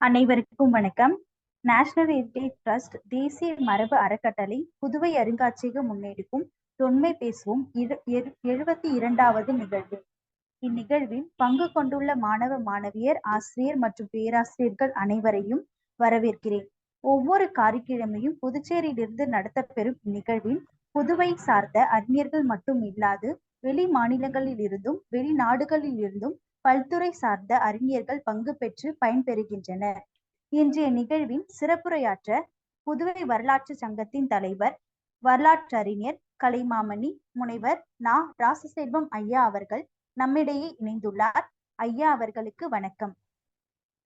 அனைவருக்கும் வணக்கம். National heritage trust தேசிய மரபு அறக்கட்டளை புதுவை அருங்காட்சியகம் முன்னெடுக்கும் தொன்மை பேசுவோம் 72வது நிகழ்வு. இந்நிகழ்வில் பங்கு கொண்டுள்ள மாணவ மாணவியர், ஆசிரியர் மற்றும் பேராசிரியர்கள் அனைவரையும் வரவேற்கிறேன். ஒவ்வொரு காரிக்கிழமையும் புதுச்சேரியிலிருந்து நடத்தப்பெறும் இந்நிகழ்வில் புதுவை சார்ந்த அறிஞர்கள் மட்டும் இல்லாது வெளி மாநிலங்களில் இருந்தும் வெளிநாடுகளில் இருந்தும் பல்துறை சார்ந்த அறிஞர்கள் பங்கு பெற்று பயன்பெறுகின்றனர். இன்றைய நிகழ்வில் சிறப்புரையாற்ற புதுவை வரலாற்று சங்கத்தின் தலைவர், வரலாற்றறிஞர், கலைமாமணி முனைவர் நா. ராசசெல்வம் ஐயா அவர்கள் நம்மிடையே இணைந்துள்ளார். ஐயா அவர்களுக்கு வணக்கம்.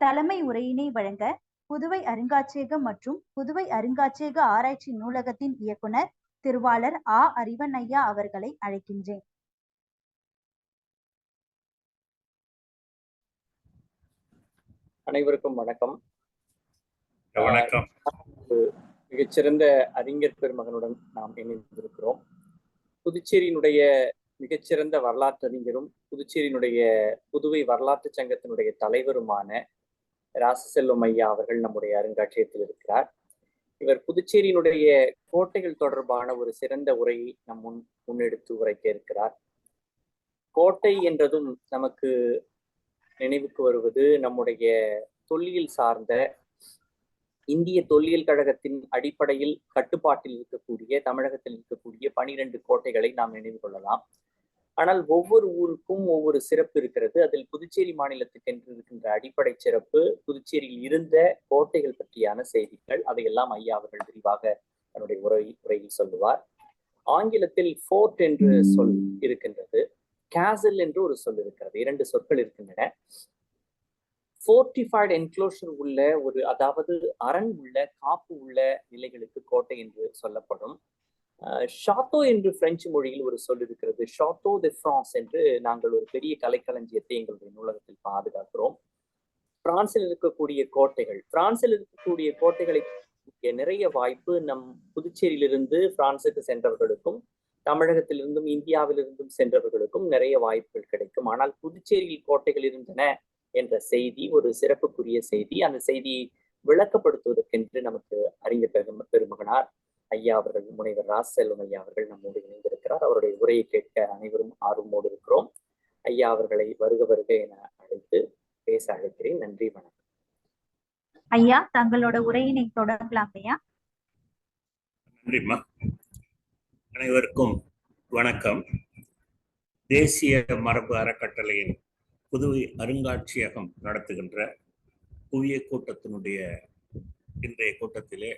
தலைமை உரையினை வழங்க புதுவை அருங்காட்சியகம் மற்றும் புதுவை அருங்காட்சியக ஆராய்ச்சி நூலகத்தின் இயக்குனர் திருவாளர் அறிவன் ஐயா அவர்களை அழைக்கின்றேன். அனைவருக்கும் வணக்கம். வணக்கம். மிகச்சிறந்த அறிஞர் பெருமகனுடன் நாம் இணைந்திருக்கிறோம். புதுச்சேரியினுடைய மிகச்சிறந்த வரலாற்றறிஞரும் புதுச்சேரியினுடைய புதுவை வரலாற்று சங்கத்தினுடைய தலைவருமான ராசசெல்வம் ஐயா அவர்கள் நம்முடைய அருங்காட்சியகத்தில் இருக்கிறார். இவர் புதுச்சேரியினுடைய கோட்டைகள் தொடர்பான ஒரு சிறந்த உரையை நம் முன்னெடுத்து உரைக்க இருக்கிறார். கோட்டை என்றதும் நமக்கு நினைவுக்கு வருவது நம்முடைய தொல்லியல் சார்ந்த இந்திய தொல்லியல் கழகத்தின் அடிப்படையில் கட்டுப்பாட்டில் இருக்கக்கூடிய தமிழகத்தில் இருக்கக்கூடிய 12 கோட்டைகளை நாம் நினைவு கொள்ளலாம். ஆனால் ஒவ்வொரு ஊருக்கும் ஒவ்வொரு சிறப்பு இருக்கிறது. அதில் புதுச்சேரி மாநிலத்துக்கு என்று இருக்கின்ற அடிப்படை சிறப்பு புதுச்சேரியில் இருந்த கோட்டைகள் பற்றியான செய்திகள். அதையெல்லாம் ஐயா அவர்கள் விரிவாக தன்னுடைய உரையில் சொல்லுவார். ஆங்கிலத்தில் ஃபோர்ட் என்று சொல் இருக்கின்றது, கேசல் என்று ஒரு சொல் இருக்கிறது. 2 சொற்கள் இருக்கின்றன. ஃபோர்டிஃபைடு என்க்ளோஷர் உள்ள ஒரு, அதாவது அரண் உள்ள, காப்பு உள்ள நிலைகளுக்கு கோட்டை என்று சொல்லப்படும். ஷாத்தோ என்று பிரெஞ்சு மொழியில் ஒரு சொல் இருக்கிறது, ஷாத்தோ தி பிரான்ஸ் என்று. நாங்கள் ஒரு பெரிய கலைக்களஞ்சியத்தை எங்களுடைய நூலகத்தில் பாதுகாக்கிறோம். பிரான்சில் இருக்கக்கூடிய கோட்டைகளை நிறைய வாய்ப்பு நம் புதுச்சேரியிலிருந்து பிரான்சுக்கு சென்றவர்களுக்கும் தமிழகத்திலிருந்தும் இந்தியாவிலிருந்தும் சென்றவர்களுக்கும் நிறைய வாய்ப்புகள் கிடைக்கும். ஆனால் புதுச்சேரியில் கோட்டைகள் இருந்தன என்ற செய்தி ஒரு சிறப்புக்குரிய செய்தி. அந்த செய்தியை விளக்கப்படுத்துவதற்கென்று நமக்கு அறிஞர் பெருமகனார் ஐயா அவர்கள், முனைவர் ராசசெல்வம் ஐயா அவர்கள் நம்மோடு இணைந்திருக்கிறார். அவருடைய உரையை கேட்க அனைவரும் ஆர்வமோடு இருக்கிறோம். ஐயா அவர்களை வருக வருக என அழைத்து பேச அழைக்கிறேன். நன்றி, வணக்கம். ஐயா, தங்களோட உரையினை தொடங்கலாம் ஐயா. நன்றிம்மா. அனைவருக்கும் வணக்கம். தேசிய மரபு அறக்கட்டளையின் புதுவை அருங்காட்சியகம் நடத்துகின்ற புதிய கூட்டத்தினுடைய இன்றைய கூட்டத்திலே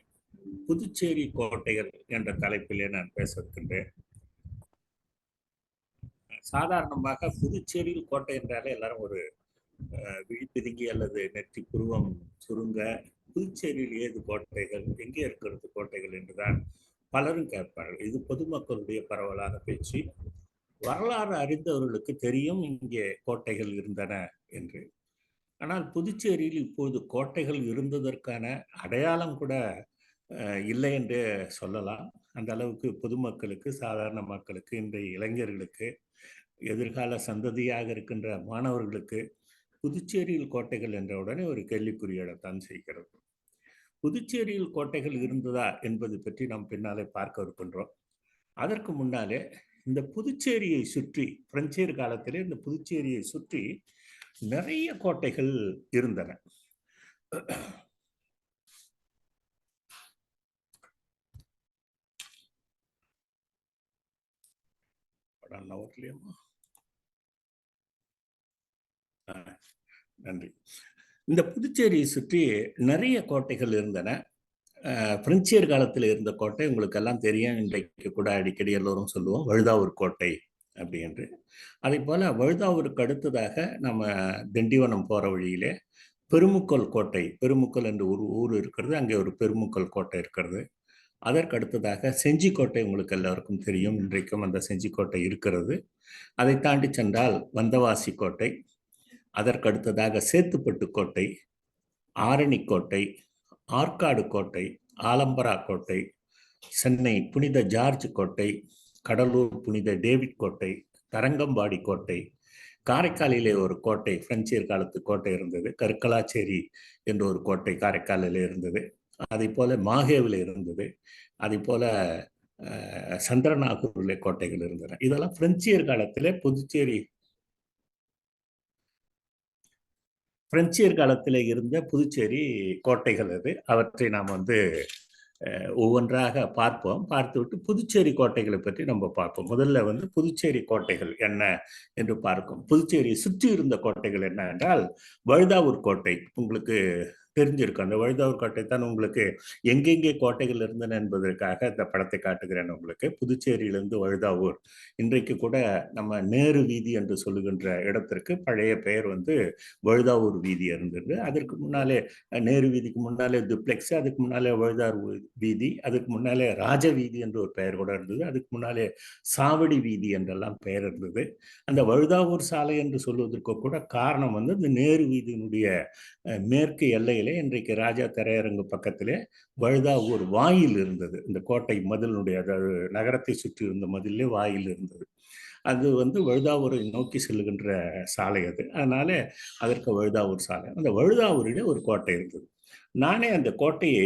புதுச்சேரி கோட்டைகள் என்ற தலைப்பிலே நான் பேச இருக்கின்றேன். சாதாரணமாக புதுச்சேரியில் கோட்டை என்றாலே எல்லாரும் ஒரு விழிப்பிதுங்கி அல்லது நெற்றி புருவம் சுருங்க, புதுச்சேரியில் ஏது கோட்டைகள், எங்கே இருக்கிறது கோட்டைகள் என்றுதான் பலரும் கேட்பார்கள். இது பொதுமக்களுடைய பரவலான பேச்சு. வரலாறு அறிந்தவர்களுக்கு தெரியும் இங்கே கோட்டைகள் இருந்தன என்று. ஆனால் புதுச்சேரியில் இப்போது கோட்டைகள் இருந்ததற்கான அடையாளம் கூட இல்லை என்று சொல்லலாம். அந்த அளவுக்கு பொதுமக்களுக்கு, சாதாரண மக்களுக்கு, இன்றைய இளைஞர்களுக்கு, எதிர்கால சந்ததியாக இருக்கின்ற மாணவர்களுக்கு புதுச்சேரியில் கோட்டைகள் என்ற உடனே ஒரு கேள்விக்குறியிடத்தான் செய்கிறது. புதுச்சேரியில் கோட்டைகள் இருந்ததா என்பது பற்றி நாம் பின்னாலே பார்க்க இருக்கின்றோம். அதற்கு முன்னாலே இந்த புதுச்சேரியை சுற்றி, பிரெஞ்சர் காலத்திலே இந்த புதுச்சேரியை சுற்றி நிறைய கோட்டைகள் இருந்தன. நன்றி. இந்த புதுச்சேரியை சுற்றி நிறைய கோட்டைகள் இருந்தன. பிரெஞ்சியர் காலத்தில் இருந்த கோட்டை உங்களுக்கு எல்லாம் தெரியும். இன்றைக்கு கூட அடிக்கடி எல்லோரும் சொல்லுவோம் வழுதாவூர் கோட்டை அப்படி என்று. அதே போல வழுதாவூருக்கு அடுத்ததாக நம்ம திண்டிவனம் போற வழியிலே பெருமுக்கல் கோட்டை, பெருமுக்கல் என்று ஒரு ஊர் இருக்கிறது, அங்கே ஒரு பெருமுக்கல் கோட்டை இருக்கிறது. அதற்கு அடுத்ததாக செஞ்சிக்கோட்டை உங்களுக்கு எல்லாருக்கும் தெரியும், இன்றைக்கும் அந்த செஞ்சிக்கோட்டை இருக்கிறது. அதை தாண்டி சென்றால் வந்தவாசி கோட்டை, அதற்கு அடுத்ததாக சேத்துப்பட்டு கோட்டை, ஆரணி கோட்டை, ஆற்காடு கோட்டை, ஆலம்பரா கோட்டை, சென்னை புனித ஜார்ஜ் கோட்டை, கடலூர் புனித டேவிட் கோட்டை, தரங்கம்பாடி கோட்டை, காரைக்காலிலே ஒரு கோட்டை, பிரெஞ்சியர் காலத்து கோட்டை இருந்தது. கருக்கலாச்சேரி என்ற ஒரு கோட்டை காரைக்காலிலே இருந்தது. அதை போல மாஹேவில் இருந்தது. அதை போல சந்திரநாகூரிலே கோட்டைகள் இருந்தன. இதெல்லாம் பிரெஞ்சியர் காலத்திலே பிரெஞ்சியர் காலத்திலே இருந்த புதுச்சேரி கோட்டைகள் அது. அவற்றை நாம் ஒவ்வொன்றாக பார்ப்போம். பார்த்துவிட்டு புதுச்சேரி கோட்டைகளை பற்றி நம்ம பார்ப்போம். முதல்ல புதுச்சேரி கோட்டைகள் என்ன என்று பார்க்கும். புதுச்சேரியை சுற்றி இருந்த கோட்டைகள் என்ன என்றால், வழுதாவூர் கோட்டை உங்களுக்கு தெரிஞ்சிருக்கும். அந்த வழுதாவூர் கோட்டை தான் உங்களுக்கு எங்கெங்கே கோட்டைகள் இருந்தன என்பதற்காக இந்த படத்தை காட்டுகிறேன் உங்களுக்கு. புதுச்சேரியிலிருந்து வழுதாவூர், இன்றைக்கு கூட நம்ம நேரு வீதி என்று சொல்லுகின்ற இடத்திற்கு பழைய பெயர் வழுதாவூர் வீதி இருந்தது. அதற்கு முன்னாலே நேரு வீதிக்கு முன்னாலே துப்ளெக்ஸ், அதுக்கு முன்னாலே வழுதாவூர் வீதி, அதுக்கு முன்னாலே ராஜ வீதி என்று ஒரு பெயர் கூட இருந்தது. அதுக்கு முன்னாலே சாவடி வீதி என்றெல்லாம் பெயர் இருந்தது. அந்த வழுதாவூர் சாலை என்று சொல்வதற்கு கூட காரணம் இந்த நேரு வீதியினுடைய மேற்கு எல்லையிலே இன்றைக்கு ராஜா திரையரங்கு பக்கத்திலே வழுதாவூர் வாயில் இருந்தது. இந்த கோட்டை மதிலினுடைய, அதாவது நகரத்தை சுற்றி இருந்த மதிலே வாயில் இருந்தது. அது வழுதாவூரை நோக்கி செல்லுகின்ற சாலை அது. அதனால அதற்கு வழுதாவூர் சாலை. அந்த வழுதாவூரிலே ஒரு கோட்டை இருந்தது. நானே அந்த கோட்டையை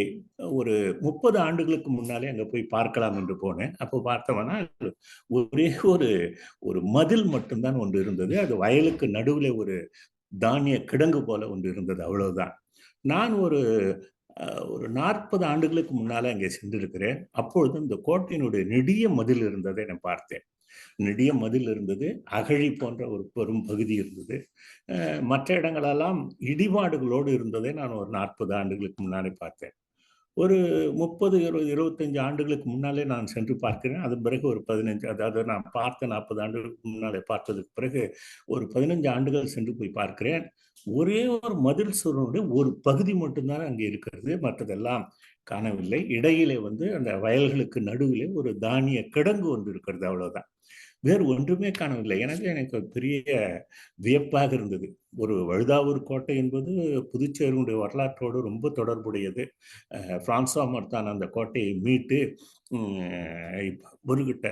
ஒரு 30 ஆண்டுகளுக்கு முன்னாலே அங்கே போய் பார்க்கலாம் என்று போனேன். அப்போ பார்த்தோம்னா ஒரே ஒரு மதில் மட்டும்தான் ஒன்று இருந்தது. அது வயலுக்கு நடுவில் ஒரு தானிய கிடங்கு போல ஒன்று இருந்தது, அவ்வளவுதான். நான் ஒரு 40 ஆண்டுகளுக்கு முன்னால அங்கே சென்றிருக்கிறேன். அப்பொழுது இந்த கோட்டையினுடைய நெடிய மதில் இருந்ததை நான் பார்த்தேன். நெடிய மதில் இருந்தது, அகழி போன்ற ஒரு பெரும் பகுதி இருந்தது. மற்ற இடங்களெல்லாம் இடிபாடுகளோடு இருந்ததை நான் ஒரு 40 ஆண்டுகளுக்கு முன்னாலே பார்த்தேன். ஒரு 30, 20, 25 ஆண்டுகளுக்கு முன்னாலே நான் சென்று பார்க்கிறேன். அதன் பிறகு ஒரு 15, அதாவது நான் பார்த்த 40 ஆண்டுகளுக்கு முன்னாலே பார்த்ததுக்கு பிறகு ஒரு 15 ஆண்டுகள் சென்று போய் பார்க்கிறேன். ஒரே ஒரு மதில் சுவருடைய ஒரு பகுதி மட்டும்தான் அங்கே இருக்கிறது, மற்றதெல்லாம் காணவில்லை. இடையிலே அந்த வயல்களுக்கு நடுவிலே ஒரு தானிய கிடங்கு இருக்கிறது, அவ்வளவுதான். வேறு ஒன்றுமே காணவில்லை. எனவே எனக்கு பெரிய வியப்பாக இருந்தது. ஒரு வழுதாவூர் கோட்டை என்பது புதுச்சேரியினுடைய வரலாற்றோடு ரொம்ப தொடர்புடையது. பிரான்சுவா மார்த்தான் அந்த கோட்டையை மீட்டு முருகிட்ட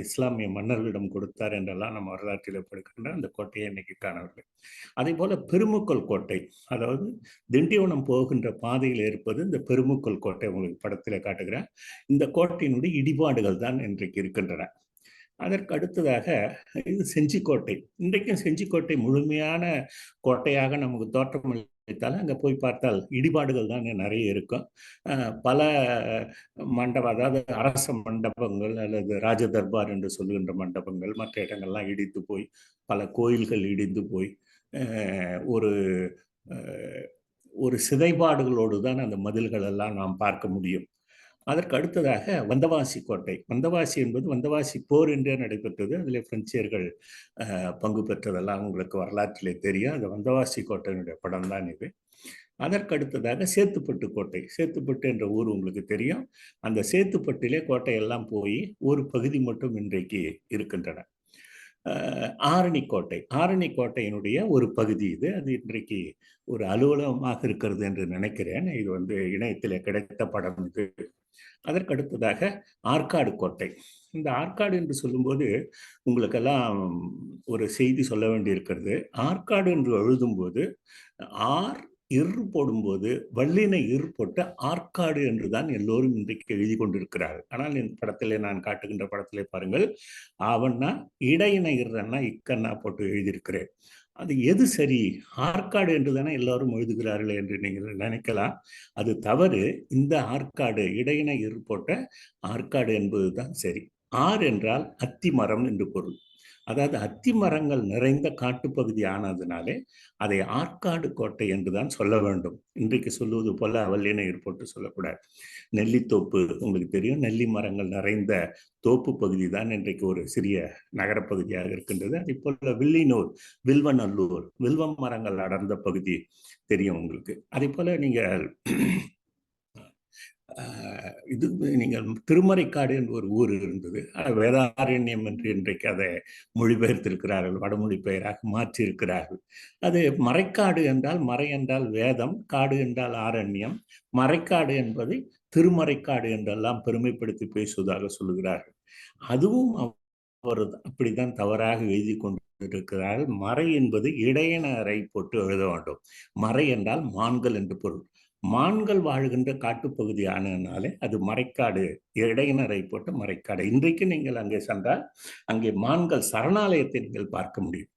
இஸ்லாமிய மன்னர்களிடம் கொடுத்தார் என்றெல்லாம் நம்ம வரலாற்றில் படிக்கின்ற அந்த கோட்டையை இன்னைக்கு காணவில்லை. அதே போல பெருமுக்கல் கோட்டை, அதாவது திண்டிவனம் போகின்ற பாதையில் இருப்பது இந்த பெருமுக்கல் கோட்டை. உங்களுக்கு படத்தில் காட்டுகிறேன். இந்த கோட்டையினுடைய இடிபாடுகள் தான் இன்றைக்கு இருக்கின்றன. அதற்கு அடுத்ததாக இது செஞ்சிக்கோட்டை. இன்றைக்கும் செஞ்சிக்கோட்டை முழுமையான கோட்டையாக நமக்கு தோற்றமளித்தாலும் அங்கே போய் பார்த்தால் இடிபாடுகள் தான் நிறைய இருக்கும். பல மண்டபம், அதாவது அரச மண்டபங்கள் அல்லது ராஜ தர்பார் என்று சொல்லுகின்ற மண்டபங்கள், மற்ற இடங்கள்லாம் இடித்து போய், பல கோயில்கள் இடிந்து போய் ஒரு சிதைபாடுகளோடு தான் அந்த மதில்கள் எல்லாம் நாம் பார்க்க முடியும். அதற்கு அடுத்ததாக வந்தவாசி கோட்டை. வந்தவாசி என்பது வந்தவாசி போர் என்றே நடைபெற்றது. அதில் பிரெஞ்சியர்கள் பங்கு பெற்றதெல்லாம் உங்களுக்கு வரலாற்றிலே தெரியும். அந்த வந்தவாசி கோட்டையினுடைய படம் தான் இது. அதற்கு அடுத்ததாக சேத்துப்பட்டு கோட்டை. சேத்துப்பட்டு என்ற ஊர் உங்களுக்கு தெரியும். அந்த சேத்துப்பட்டிலே கோட்டையெல்லாம் போய் ஒரு பகுதி மட்டும் இன்றைக்கு இருக்கின்றன. ஆரணி கோட்டை. ஆரணி கோட்டையினுடைய ஒரு பகுதி இது. அது இன்றைக்கு ஒரு அலுவலகமாக இருக்கிறது என்று நினைக்கிறேன். இது இணையத்திலே கிடைத்த படம் இது. அதற்கு அடுத்ததாக ஆற்காடு கோட்டை. இந்த ஆற்காடு என்று சொல்லும்போது உங்களுக்கெல்லாம் ஒரு செய்தி சொல்ல வேண்டியிருக்கிறது. ஆற்காடு என்று எழுதும்போது போடும்போது வல்லின போட்டு ஆற்காடு என்றுதான் எல்லோரும் இன்றைக்கு எழுதி கொண்டிருக்கிறார்கள். ஆனால் இந்த படத்திலே நான் காட்டுகின்ற படத்திலே பாருங்கள், ஆவண்ணா இடையின இர்றன்னா இக்கண்ணா போட்டு எழுதியிருக்கிறேன். அது எது சரி? ஆற்காடு என்று தானே எல்லாரும் எழுதுகிறார்கள் என்று நீங்கள் நினைக்கலாம். அது தவறு. இந்த ஆற்காடு இடையின போட்ட ஆற்காடு என்பதுதான் சரி. ஆர் என்றால் அத்தி மரம் என்று பொருள். அதாவது அத்தி மரங்கள் நிறைந்த காட்டுப்பகுதி ஆனதுனாலே அதை ஆற்காடு கோட்டை என்றுதான் சொல்ல வேண்டும். இன்றைக்கு சொல்லுவது போல வல்லின போட்டு சொல்லக்கூடாது. நெல்லித்தோப்பு உங்களுக்கு தெரியும். நெல்லி மரங்கள் நிறைந்த தோப்பு பகுதி தான் இன்றைக்கு ஒரு சிறிய நகரப்பகுதியாக இருக்கின்றது. அதே போல வில்லினூர், வில்வநல்லூர், வில்வம் மரங்கள் அடர்ந்த பகுதி தெரியும் உங்களுக்கு. அதே போல நீங்கள் நீங்கள் திருமறைக்காடு என்று ஒரு ஊர் இருந்தது. வேதாரண்யம் என்று இன்றைக்கு அதை மொழிபெயர்த்திருக்கிறார்கள், வடமொழி பெயராக மாற்றி இருக்கிறார்கள். அது மறைக்காடு என்றால், மறை என்றால் வேதம், காடு என்றால் ஆரண்யம். மறைக்காடு என்பதை திருமறைக்காடு என்றெல்லாம் பெருமைப்படுத்தி பேசுவதாக சொல்லுகிறார்கள். அதுவும் அவர் அப்படித்தான் தவறாக எழுதி கொண்டிருக்கிறார்கள். மறை என்பது இடையனரை போட்டு எழுத வேண்டும். மறை என்றால் மான்கள் என்று பொருள். மான்கள் வாழ்கின்ற காட்டுப்பகுதி ஆனதுனாலே அது மறைக்காடு, இடையினரை போட்டு மறைக்காடு. இன்றைக்கு நீங்கள் அங்கே சென்றால் அங்கே மான்கள் சரணாலயத்தை நீங்கள் பார்க்க முடியும்.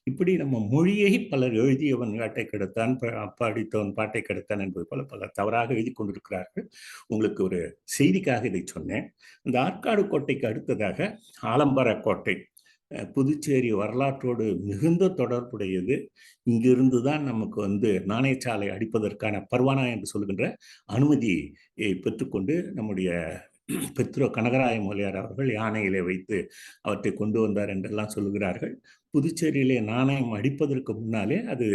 இப்படி நம்ம மொழியை பலர் எழுதியவன் வேட்டை கெடுத்தான், படித்தவன் பாட்டை கெடுத்தான் என்பது போல பலர் தவறாக எழுதி கொண்டிருக்கிறார்கள். உங்களுக்கு ஒரு செய்திக்காக இதை சொன்னேன். இந்த ஆற்காடு கோட்டைக்கு அடுத்ததாக ஆலம்பர கோட்டை புதுச்சேரி வரலாற்றோடு மிகுந்த தொடர்புடையது. இங்கிருந்து தான் நமக்கு நாணயச்சாலை அடிப்பதற்கான பர்வானா என்று சொல்கின்ற அனுமதி பெற்றுக்கொண்டு நம்முடைய பெத்ரோ கனகராய முதலியார் அவர்கள் யானையிலே வைத்து அவற்றை கொண்டு வந்தார் என்றெல்லாம் சொல்லுகிறார்கள். புதுச்சேரியிலே நாணயம் அடிப்பதற்கு முன்னாலே அது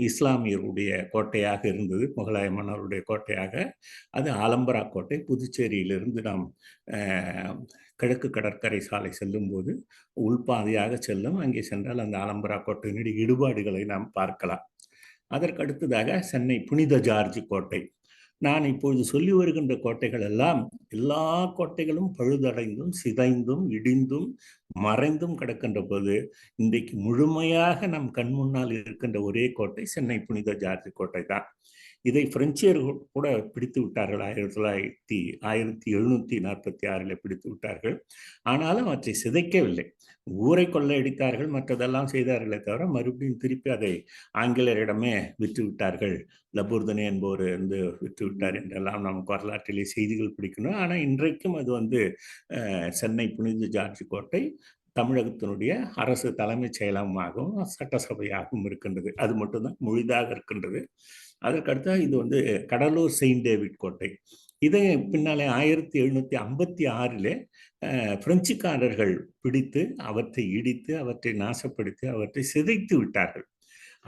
இஸ்லாமியருடைய கோட்டையாக இருந்தது, முகலாய மன்னருடைய கோட்டையாக. அது ஆலம்பரா கோட்டை. புதுச்சேரியிலிருந்து நாம் கிழக்கு கடற்கரை சாலை செல்லும் போது உள்பாதையாக செல்லும். அங்கே சென்றால் அந்த ஆலம்பரா கோட்டையினுடைய இடுபாடுகளை நாம் பார்க்கலாம். அதற்கு அடுத்ததாக சென்னை புனித ஜார்ஜ் கோட்டை. நான் இப்பொழுது சொல்லி வருகின்ற கோட்டைகள் எல்லாம் எல்லா கோட்டைகளும் பழுதடைந்தும் சிதைந்தும் இடிந்தும் மறைந்தும் கிடக்கின்ற போது இன்றைக்கு முழுமையாக நம் கண் முன்னால் இருக்கின்ற ஒரே கோட்டை சென்னை புனித ஜார்ஜ் கோட்டை தான். இதை பிரெஞ்சியர்கள் கூட பிடித்து விட்டார்கள். 1746 பிடித்து விட்டார்கள். ஆனாலும் அவற்றை சிதைக்கவில்லை. ஊரை கொள்ளையடித்தார்கள், மற்றதெல்லாம் செய்தார்களே தவிர மறுபடியும் திருப்பி அதை ஆங்கிலேயரிடமே விற்று விட்டார்கள். லபூர்தனே என்பவர் விற்று விட்டார் என்றெல்லாம் நமக்கு வரலாற்றிலே செய்திகள் பிடிக்கணும். ஆனால் இன்றைக்கும் அது சென்னை புனித ஜார்ஜ் கோட்டை தமிழகத்தினுடைய அரசு தலைமைச் செயலகமாகவும் சட்டசபையாகவும் இருக்கின்றது. அது மட்டும்தான் முழுதாக இருக்கின்றது. அதற்கடுத்த இது கடலூர் செயின்ட் டேவிட் கோட்டை. இதை பின்னாலே 1756 பிரெஞ்சுக்காரர்கள் பிடித்து அவற்றை இடித்து அவற்றை நாசப்படுத்தி அவற்றை சிதைத்து விட்டார்கள்.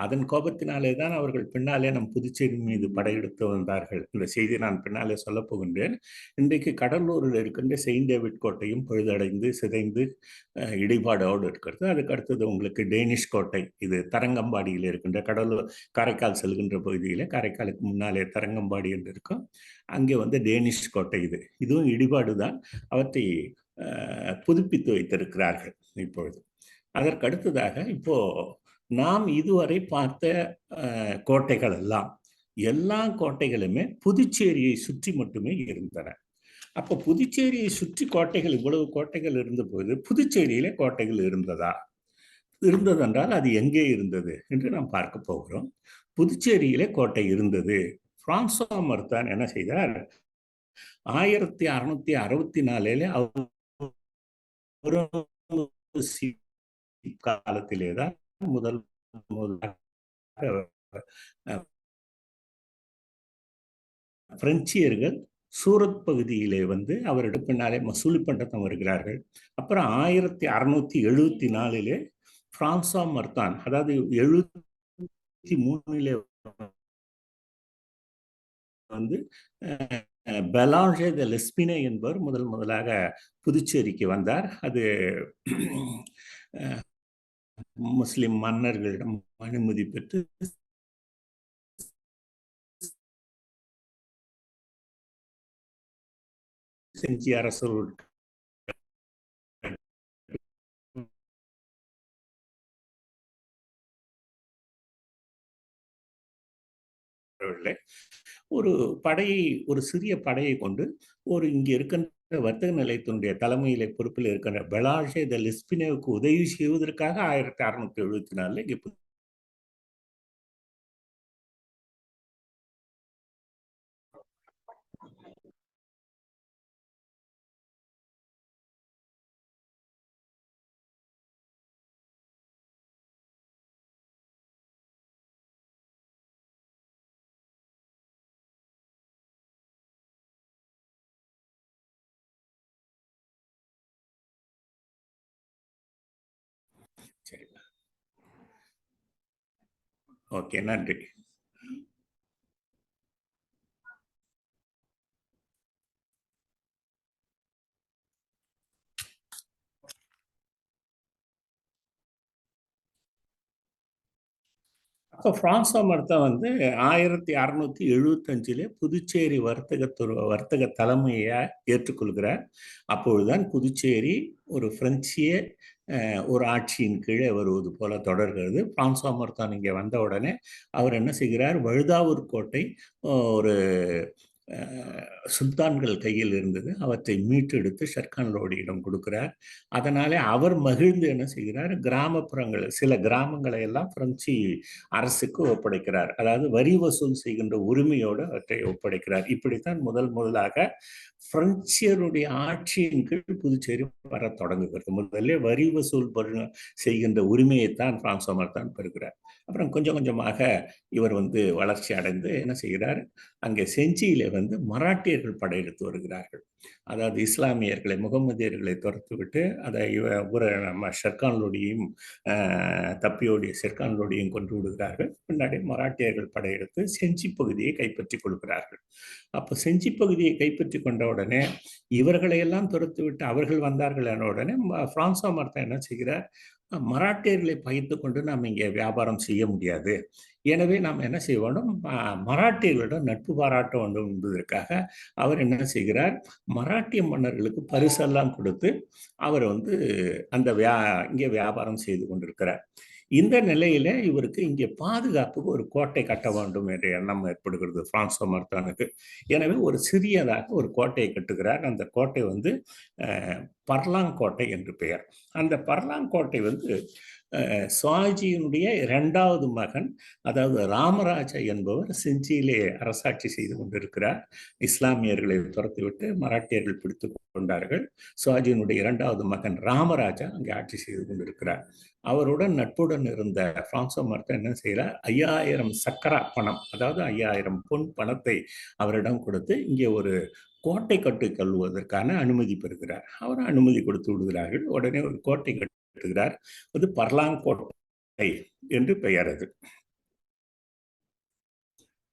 அதன் கோபத்தினாலே தான் அவர்கள் பின்னாலே நம் புதுச்சேரி மீது படையெடுத்து வந்தார்கள். இந்த செய்தி நான் பின்னாலே சொல்லப் போகின்றேன். இன்றைக்கு கடலூரில் இருக்கின்ற செயின்ட் டேவிட் கோட்டையும் பழுதடைந்து சிதைந்து இடிபாடோடு இருக்கிறது. அதுக்கு அடுத்தது உங்களுக்கு டேனிஷ் கோட்டை. இது தரங்கம்பாடியில் இருக்கின்ற காரைக்கால் செல்கின்ற பகுதியில், காரைக்காலுக்கு முன்னாலே தரங்கம்பாடி என்று இருக்கும். அங்கே டேனிஷ் கோட்டை. இதுவும் இடிபாடு தான். அவற்றை புதுப்பித்து வைத்திருக்கிறார்கள் இப்பொழுது. அதற்கு அடுத்ததாக இப்போ நாம் இதுவரை பார்த்த கோட்டைகள் எல்லா கோட்டைகளுமே புதுச்சேரியை சுற்றி மட்டுமே இருந்தன. அப்ப புதுச்சேரியை சுற்றி கோட்டைகள், இவ்வளவு கோட்டைகள் இருந்தபோது புதுச்சேரியிலே கோட்டைகள் இருந்ததென்றால் அது எங்கே இருந்தது என்று நாம் பார்க்க போகிறோம். புதுச்சேரியிலே கோட்டை இருந்தது. பிரான்சுவா மர்தான் என்ன செய்தார், 1664 காலத்திலேதான் முதல் பிரெஞ்சியர்கள் சூரத் பகுதியிலே அவரிடம் பின்னாலே மசூலி பண்டத்தம் வருகிறார்கள். அப்புறம் 1674 பிரான்சுவா மர்தான், அதாவது 73 பெலாங்கே த லெஸ்பினே என்பவர் முதலாக புதுச்சேரிக்கு வந்தார். அது முஸ்லிம் மன்னர்களிடம் அனுமதி பெற்று செஞ்சி அரசரோடு ஒரு சிறிய படையை கொண்டு இங்கே இருக்கின்ற வர்த்தக நிலையத்தினுடைய தலைமையிலே பொறுப்பில் இருக்கின்ற பெலாங்கே த லெஸ்பினேவுக்கு உதவி செய்வதற்காக 1674 இங்கே சரி, ஓகே, நன்றி. அப்போ பிரான்சுவா மார்த்தா வந்து 1675 புதுச்சேரி வர்த்தக தலைமையை ஏற்றுக்கொள்கிறார். அப்பொழுதுதான் புதுச்சேரி ஒரு பிரெஞ்சிய ஒரு ஆட்சியின் கீழே வருவது போல தொடர்கிறது. பிரான்சுவா மார்த்தான் இங்கே வந்த உடனே அவர் என்ன செய்கிறார், வழுதாவூர் கோட்டை ஒரு சுல்தான்கள் கையில் இருந்தது, அவற்றை மீட்டெடுத்து ஷெர்கான் லோடியிடம் கொடுக்கிறார். அதனாலே அவர் மகிழ்ந்து என்ன செய்கிறார், கிராமப்புறங்கள் சில கிராமங்களை எல்லாம் பிரெஞ்சு அரசுக்கு ஒப்படைக்கிறார். அதாவது வரி வசூல் செய்கின்ற உரிமையோடு அவற்றை ஒப்படைக்கிறார். இப்படித்தான் முதலாக பிரெஞ்சியருடைய ஆட்சியின் கீழ் புதுச்சேரி வர தொடங்குகிறது. முதல்ல வரி வசூல் செய்கின்ற உரிமையைத்தான் பிரான்சுவா மார்த்தான் பெறுகிறார். அப்புறம் கொஞ்சம் கொஞ்சமாக இவர் வந்து வளர்ச்சி அடைந்து என்ன செய்கிறார், அங்கே செஞ்சியிலே வந்து மராட்டியர்கள் படையெடுத்து வருகிறார்கள். அதாவது இஸ்லாமியர்களை, முகமதியர்களை துரத்துவிட்டு அதை நம்ம ஷெர்கான் லோடியும் தப்பியோடைய ஷெர்கான் லோடியும் கொண்டு விடுகிறார்கள். பின்னாடி மராட்டியர்கள் படையெடுத்து செஞ்சி பகுதியை கைப்பற்றி கொள்கிறார்கள். அப்போ செஞ்சி பகுதியை கைப்பற்றி கொண்ட உடனே இவர்களையெல்லாம் துரத்துவிட்டு அவர்கள் வந்தார்கள் என உடனே பிரான்சுவா மார்த்தா என்ன செய்கிறார், மராட்டியர்களை பகைத்து கொண்டு நாம் இங்கே வியாபாரம் செய்ய முடியாது, எனவே நாம் என்ன செய்ய வேண்டும், மராட்டியர்களிடம் நட்பு பாராட்ட வேண்டும் என்பதற்காக அவர் என்ன செய்கிறார், மராட்டிய மன்னர்களுக்கு பரிசெல்லாம் கொடுத்து அவர் வந்து அந்த இங்கே வியாபாரம் செய்து கொண்டிருக்கிறார். இந்த நிலையில இவருக்கு இங்கே பாதுகாப்புக்கு ஒரு கோட்டை கட்ட வேண்டும் என்ற எண்ணம் ஏற்படுகிறது பிரான்சுவா மார்த்தானுக்கு. எனவே ஒரு சிறியதாக ஒரு கோட்டையை கட்டுகிறார். அந்த கோட்டை வந்து பர்லாங்கோட்டை என்று பெயர். அந்த பர்லாங்கோட்டை வந்து சுவாஜியினுடைய 2வது மகன், அதாவது ராமராஜா என்பவர் செஞ்சியிலே அரசாட்சி செய்து கொண்டிருக்கிறார். இஸ்லாமியர்களை துரத்திவிட்டு மராட்டியர்கள் பிடித்து கொண்டார்கள். சுவாஜியினுடைய 2வது மகன் ராமராஜா அங்கே ஆட்சி செய்து கொண்டிருக்கிறார். அவருடன் நட்புடன் இருந்த பிரான்சுவா மார்த்தா என்ன செய்கிறார், 5000 சக்கரா பணம், அதாவது 5000 பொன் பணத்தை அவரிடம் கொடுத்து இங்கே ஒரு கோட்டை கட்டுக்கொள்வதற்கான அனுமதி பெறுகிறார். அவர் அனுமதி கொடுத்து விடுகிறார்கள். உடனே ஒரு கோட்டை கட்டுகிறார். அது பர்லாங்கோட்டை என்று பெயர். அது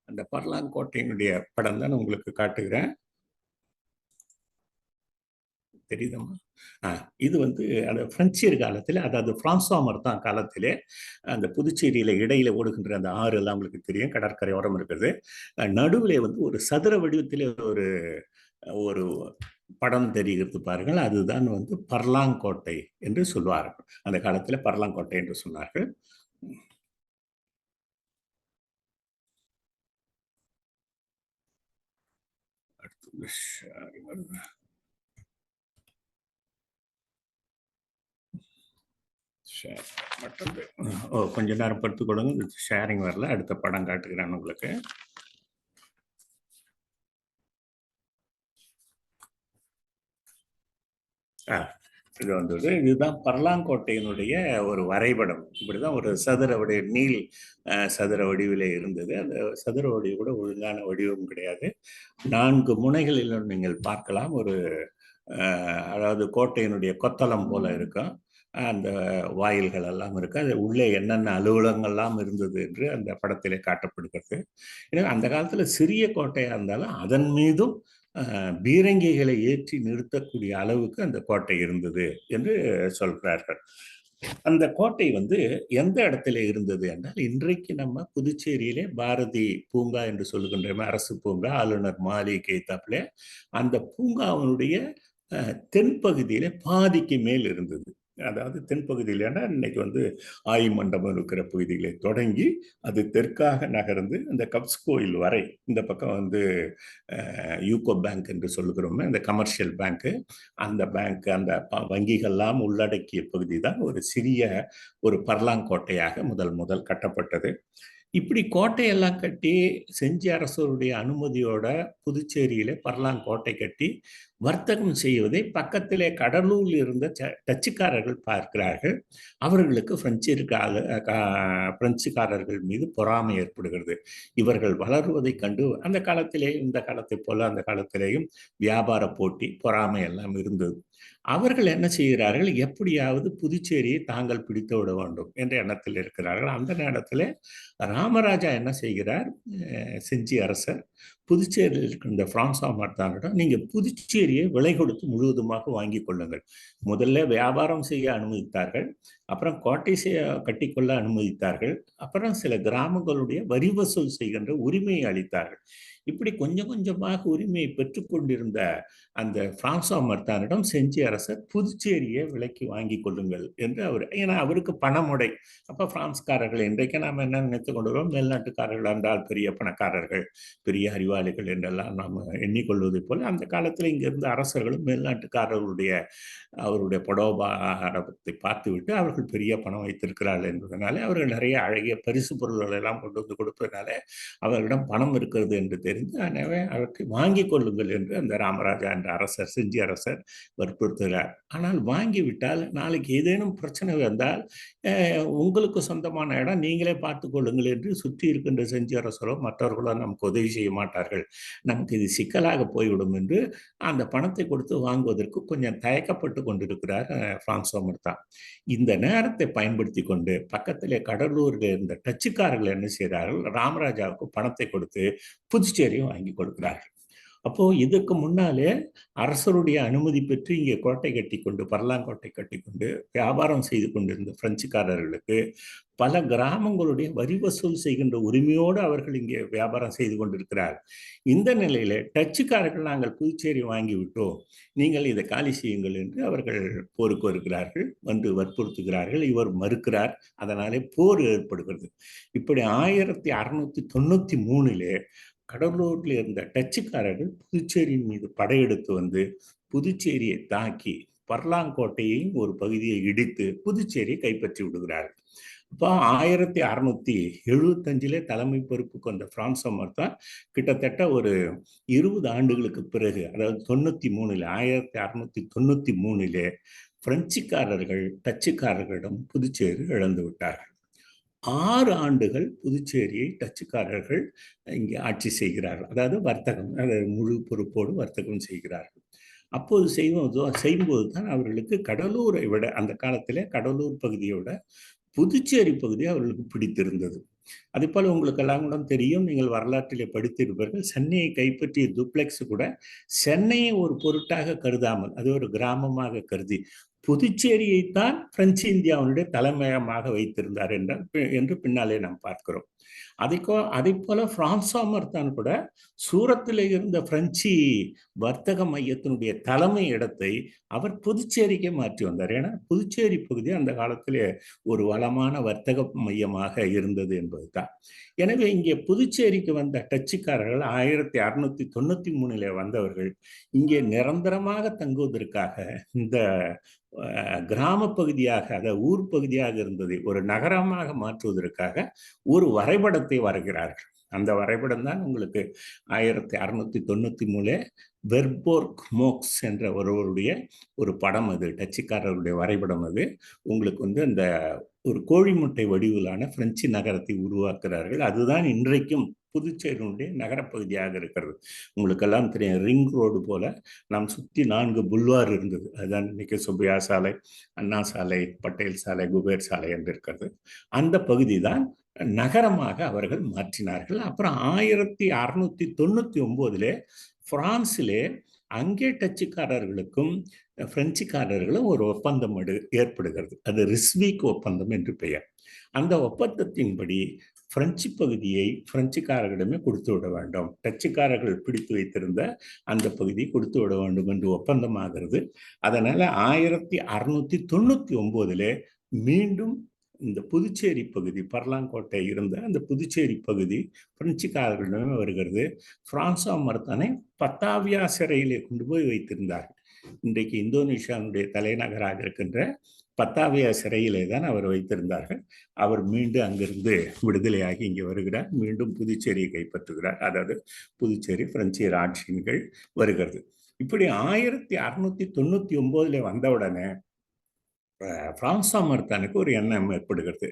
அந்த பர்லாங்கோட்டையினுடைய படம் தான் உங்களுக்கு காட்டுகிறேன், தெரியுதமா? இது வந்து அந்த பிரெஞ்சியர் காலத்தில், அதாவது பிரான்சுவா மார்த்தா காலத்திலே அந்த புதுச்சேரியில இடையில ஓடுகின்ற அந்த ஆறு எல்லாம் உங்களுக்கு தெரியும், கடற்கரை ஓரம் இருக்கிறது. நடுவிலே வந்து ஒரு சதுர வடிவத்திலே ஒரு படம் தெரிகிறது பாருங்கள், அதுதான் வந்து பர்லாங்கோட்டை என்று சொல்வார்கள். அந்த காலத்தில் பர்லாங்கோட்டை என்று சொன்னார்கள். கொஞ்ச நேரம் படுத்துக் கொடுங்க, ஷேரிங் வரல, அடுத்த படம் காட்டுகிறேன் உங்களுக்கு. இது வந்தது, இதுதான் பர்லாங்கோட்டையினுடைய ஒரு வரைபடம். இப்படிதான் ஒரு சதுர வடிவ நீள் சதுர வடிவிலே இருந்தது. அந்த சதுர வடிவு கூட ஒழுங்கான வடிவம் கிடையாது. 4 முனைகளிலும் நீங்கள் பார்க்கலாம், ஒரு அதாவது கோட்டையினுடைய கொத்தளம் போல இருக்கும். அந்த வாயில்கள் எல்லாம் இருக்கு. அது உள்ளே என்னென்ன அலுவலகங்கள்லாம் இருந்தது என்று அந்த படத்திலே காட்டப்படுகிறது. எனவே அந்த காலத்துல சிறிய கோட்டையா இருந்தாலும் அதன் மீதும் பீரங்கிகளை ஏற்றி நிறுத்தக்கூடிய அளவுக்கு அந்த கோட்டை இருந்தது என்று சொல்கிறார்கள். அந்த கோட்டை வந்து எந்த இடத்துல இருந்தது என்றால், இன்றைக்கு நம்ம புதுச்சேரியிலே பாரதி பூங்கா என்று சொல்லுகின்ற அரசு பூங்கா, ஆளுநர் மாளிகை எய்த்தாப்புல அந்த பூங்காவினுடைய தென்பகுதியில பாதிக்கு மேல் இருந்தது. அதாவது தென்பகுதியிலன்னா இன்னைக்கு வந்து ஆய் மண்டபம் இருக்கிற பகுதிகளை தொடங்கி அது தெற்காக நகர்ந்து அந்த கப்ஸ் கோயில் வரை, இந்த பக்கம் வந்து யூகோ பேங்க் என்று சொல்லுகிறோமே அந்த கமர்ஷியல் பேங்க்கு, அந்த பேங்க், அந்த வங்கிகள்லாம் உள்ளடக்கிய பகுதி தான் ஒரு சிறிய ஒரு பர்லாங்கோட்டையாக முதல் கட்டப்பட்டது. இப்படி கோட்டையெல்லாம் கட்டி செஞ்சி அரசருடைய அனுமதியோட புதுச்சேரியில பர்லாங்கோட்டை கட்டி வர்த்தகம் செய்வதை பக்கத்திலே கடலூரில் இருந்த டச்சுக்காரர்கள் பார்க்கிறார்கள். அவர்களுக்கு பிரெஞ்சுக்காரர்கள் மீது பொறாமை ஏற்படுகிறது. இவர்கள் வளருவதை கண்டு அந்த காலத்திலே, இந்த காலத்தை போல அந்த காலத்திலேயும் வியாபார போட்டி, பொறாமை எல்லாம் இருந்தது. அவர்கள் என்ன செய்கிறார்கள், எப்படியாவது புதுச்சேரியை தாங்கள் பிடித்து விட வேண்டும் என்ற எண்ணத்தில் இருக்கிறார்கள். அந்த நேரத்தில் ராமராஜா என்ன செய்கிறார், செஞ்சி அரசர் புதுச்சேரியில் இருக்கின்ற பிரான்சா மார்த்தானிடம் நீங்கள் புதுச்சேரியை விலை கொடுத்து முழுவதுமாக வாங்கி கொள்ளுங்கள். முதல்ல வியாபாரம் செய்ய அனுமதித்தார்கள், அப்புறம் கோட்டை கட்டிக்கொள்ள அனுமதித்தார்கள், அப்புறம் சில கிராமங்களுடைய வரி வசூல் செய்கின்ற உரிமையை அளித்தார்கள். இப்படி கொஞ்சம் கொஞ்சமாக உரிமையை பெற்றுக்கொண்டிருந்த அந்த பிரான்சா மார்த்தானிடம் செஞ்சி அரசர் புதுச்சேரியை விலைக்கு வாங்கி கொள்ளுங்கள் என்று ஏன்னா அவருக்கு பணமுடை. அப்ப பிரான்ஸ்காரர்கள் இன்றைக்கு நாம் என்ன நினைத்து கொண்டுள்ளோம், மேல்நாட்டுக்காரர்கள் என்றால் பெரிய பணக்காரர்கள், பெரிய அறிவாளிகள் என்றெல்லாம் நாம் எண்ணிக்கொள்வதை போல அந்த காலத்தில் இங்கிருந்த அரசர்களும் மேல்நாட்டுக்காரர்களுடைய அவருடைய படோபாரத்தை பார்த்துவிட்டு அவர்கள் பெரிய பணம் வைத்திருக்கிறார்கள் என்பதனால அவர்கள் நிறைய அழகிய பரிசு பொருள்கள் எல்லாம் கொண்டு வந்து கொடுப்பதனால அவர்களிடம் பணம் இருக்கிறது என்று தெரிந்து எனவே அவற்றை வாங்கி கொள்ளுங்கள் என்று அந்த ராமராஜா என்ற அரசர், செஞ்சி அரசர் வற்புறுத்துகிறார். ஆனால் வாங்கிவிட்டால் நாளைக்கு ஏதேனும் பிரச்சனை வந்தால் உங்களுக்கு சொந்தமான இடம் நீங்களே பார்த்து கொள்ளுங்கள் என்று சுற்றி இருக்கின்ற செஞ்சி அரசரோ மற்றவர்களோ நமக்கு உதவி செய்ய மாட்டார்கள், நமக்கு இது சிக்கலாக போய்விடும் என்று அந்த பணத்தை கொடுத்து வாங்குவதற்கு கொஞ்சம் தயக்கப்பட்டு கொண்டிருக்கிறார் பிரான்சா மார்த்தா. இந்த நேரத்தை பயன்படுத்தி கொண்டு பக்கத்திலே கடலூரில் இருந்த டச்சுக்காரர்கள் என்ன செய்கிறார்கள், ராமராஜாவுக்கு பணத்தை கொடுத்து புதுச்சேரியும் வாங்கி கொடுக்கிறார்கள். அப்போ இதற்கு முன்னாலே அரசருடைய அனுமதி பெற்று இங்கே கோட்டை கட்டி கொண்டு பர்லாங்கோட்டை கட்டி கொண்டு வியாபாரம் செய்து கொண்டிருந்த பிரெஞ்சுக்காரர்களுக்கு பல கிராமங்களுடைய வரி வசூல் செய்கின்ற உரிமையோடு அவர்கள் இங்கே வியாபாரம் செய்து கொண்டிருக்கிறார். இந்த நிலையில டச்சுக்காரர்கள் நாங்கள் புதுச்சேரி வாங்கிவிட்டோம், நீங்கள் இதை காலி செய்யுங்கள் என்று அவர்கள் போருக்கு வருகிறார்கள், வந்து வற்புறுத்துகிறார்கள். இவர் மறுக்கிறார், அதனாலே போர் ஏற்படுகிறது. இப்படி 1693 கடலூரில் இருந்த டச்சுக்காரர்கள் புதுச்சேரியின் மீது படையெடுத்து வந்து புதுச்சேரியை தாக்கி பர்லாங்கோட்டையையும் ஒரு பகுதியை இடித்து புதுச்சேரியை கைப்பற்றி விடுகிறார்கள். இப்போ 1675 தலைமை பொறுப்பு கொண்ட பிரான்சா மார்த்தா கிட்டத்தட்ட ஒரு 20 ஆண்டுகளுக்கு பிறகு, அதாவது 1693 பிரெஞ்சுக்காரர்கள் டச்சுக்காரர்களிடம் புதுச்சேரி இழந்து விட்டார்கள். 6 ஆண்டுகள் புதுச்சேரியை டச்சுக்காரர்கள் இங்கே ஆட்சி செய்கிறார்கள். அதாவது வர்த்தகம், முழு பொறுப்போடு வர்த்தகம் செய்கிறார்கள். அப்போது செய்யும்போது தான் அவர்களுக்கு கடலூரை விட, அந்த காலத்திலே கடலூர் பகுதியை விட புதுச்சேரி பகுதி அவர்களுக்கு பிடித்திருந்தது. அதே போல உங்களுக்கு எல்லாம் கூட தெரியும், நீங்கள் வரலாற்றிலே படித்திருப்பீர்கள், சென்னையை கைப்பற்றிய துப்ளெக்ஸ் கூட சென்னையை ஒரு பொருட்டாக கருதாமல் அது ஒரு கிராமமாக கருதி புதுச்சேரியைத்தான் பிரெஞ்சு இந்தியாவுடைய தலைமையகமாக வைத்திருந்தார் என்று பின்னாலே நாம் பார்க்கிறோம். அதை போல பிரான்சா மார்த்தான் கூட சூரத்தில் இருந்த பிரெஞ்சு வர்த்தக மையத்தினுடைய தலைமை இடத்தை அவர் புதுச்சேரிக்கே மாற்றி வந்தார். ஏன்னா புதுச்சேரி பகுதி அந்த காலத்திலே ஒரு வளமான வர்த்தக மையமாக இருந்தது என்பதுதான். எனவே இங்கே புதுச்சேரிக்கு வந்த டச்சுக்காரர்கள் 1693 வந்தவர்கள் இங்கே நிரந்தரமாக தங்குவதற்காக இந்த கிராம பகுதியாக, அதாவது ஊர் பகுதியாக இருந்ததை ஒரு நகரமாக மாற்றுவதற்காக ஒரு வரைபடத்தை வரைகிறார்கள். அந்த வரைபடம் தான் உங்களுக்கு 1693 வெர்போர்க் மோக்ஸ் என்ற ஒருவருடைய ஒரு படம், அது டச்சுக்காரருடைய வரைபடம். அது உங்களுக்கு அந்த ஒரு கோழி முட்டை வடிவிலான பிரெஞ்சு நகரத்தை உருவாக்குறார்கள். அதுதான் இன்றைக்கும் புதுச்சேரியினுடைய நகரப்பகுதியாக இருக்கிறது. உங்களுக்கெல்லாம் தெரியும், ரிங் ரோடு போல நாம் சுற்றி 4 புல்வார் இருந்தது. அதுதான் இன்னைக்கு சுப்பையா சாலை, அண்ணா சாலை, பட்டேல் சாலை, குபேர் சாலை என்று இருக்கிறது. அந்த பகுதி தான் நகரமாக அவர்கள் மாற்றினார்கள். அப்புறம் 1699 பிரான்சிலே அங்கே டச்சுக்காரர்களுக்கும் பிரெஞ்சுக்காரர்களும் ஒரு ஒப்பந்தம் ஏற்படுகிறது. அது ரிஸ்விக் ஒப்பந்தம் என்று பெயர். அந்த ஒப்பந்தத்தின்படி பிரெஞ்சு பகுதியை பிரெஞ்சுக்காரர்களிடமே கொடுத்து விட வேண்டும், டச்சுக்காரர்கள் பிடித்து வைத்திருந்த அந்த பகுதியை கொடுத்து விட வேண்டும் என்று ஒப்பந்தமாகிறது. அதனால 1699 மீண்டும் இந்த புதுச்சேரி பகுதி, பர்லாங்கோட்டை இருந்த அந்த புதுச்சேரி பகுதி பிரெஞ்சுக்காரர்களிடமே வருகிறது. பிரான்சா மார்த்தானை பத்தாவியா சிறையிலே கொண்டு போய் வைத்திருந்தார்கள். இன்றைக்கு இந்தோனேஷியாவுடைய தலைநகராக இருக்கின்ற பத்தாவியா சிறையிலே தான் அவர் வைத்திருந்தார்கள். அவர் மீண்டும் அங்கிருந்து விடுதலையாகி இங்கே வருகிறார், மீண்டும் புதுச்சேரியை கைப்பற்றுகிறார். அதாவது புதுச்சேரி பிரெஞ்சு ஆட்சியின் கீழ் வருகிறது. இப்படி 1699 வந்தவுடனே பிரான்சா மார்த்தானுக்கு ஒரு எண்ணம் ஏற்படுகிறது.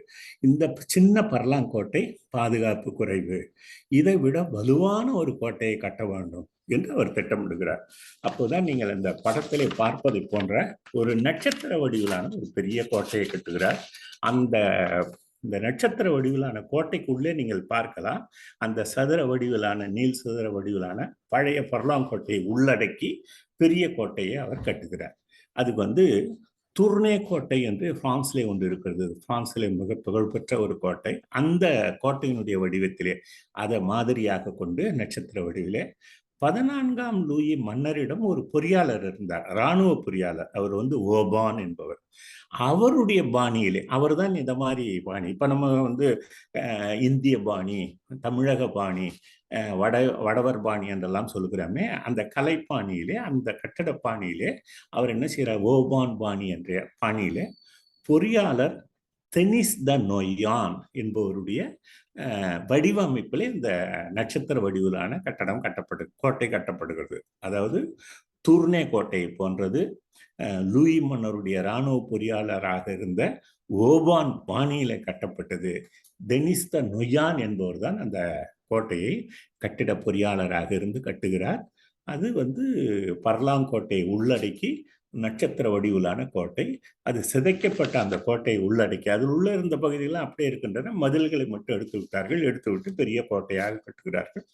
இந்த சின்ன பர்லாங்கோட்டை பாதுகாப்பு குறைவு, இதை விட வலுவான ஒரு கோட்டையை கட்ட வேண்டும் என்று அவர் திட்டமிடுகிறார். அப்போதான் நீங்கள் இந்த படத்திலே பார்ப்பதை போன்ற ஒரு நட்சத்திர வடிவிலான ஒரு பெரிய கோட்டையை கட்டுகிறார். அந்த இந்த நட்சத்திர வடிவிலான கோட்டைக்குள்ளே நீங்கள் பார்க்கலாம். அந்த சதுர வடிவிலான நீள் சதுர வடிவிலான பழைய பர்லாங்கோட்டையை உள்ளடக்கி பெரிய கோட்டையை அவர் கட்டுகிறார். அதுக்கு துர்னே கோட்டை என்று பிரான்ஸ்லே ஒன்று இருக்கிறது. பிரான்ஸ்லே மிக புகழ்பெற்ற ஒரு கோட்டை. அந்த கோட்டையினுடைய வடிவத்திலே அதை மாதிரியாக கொண்டு நட்சத்திர வடிவிலே 14ஆம் லூயி மன்னரிடம் ஒரு பொறியாளர் இருந்தார், இராணுவ பொறியாளர். அவர் ஓபான் என்பவர். அவருடைய பாணியிலே அவர் தான் இந்த மாதிரி பாணி. இப்ப நம்ம இந்திய பாணி, தமிழக பாணி, வடவர் பாணி என்றெல்லாம் சொல்லுகிறோமே, அந்த கலைப்பாணியிலே, அந்த கட்டட பாணியிலே அவர் என்ன செய்யறார்? ஓபான் பாணி என்ற பாணியிலே பொறியாளர் தெனிஸ் த நொய்யான் என்பவருடைய வடிவமைப்பில் இந்த நட்சத்திர வடிவிலான கோட்டை கட்டப்படுகிறது. அதாவது துர்னே கோட்டை போன்றது லூயி மன்னருடைய இராணுவ பொறியாளராக இருந்த ஓபான் பாணியில கட்டப்பட்டது. டெனிஸ் த நொய்யான் என்பவர் தான் அந்த கோட்டையை கட்டிட பொறியாளராக இருந்து கட்டுகிறார். அது பர்லாங்கோட்டையை உள்ளடக்கி நட்சத்திர வடிவிலான கோட்டை. அது சிதைக்கப்பட்ட அந்த கோட்டையை உள்ளடக்கி அதில் உள்ள இருந்த பகுதியெல்லாம் அப்படியே இருக்கின்றன. மதில்களை மட்டும் எடுத்து விட்டார்கள். எடுத்துவிட்டு பெரிய கோட்டையாக கட்டுகிறார்கள்.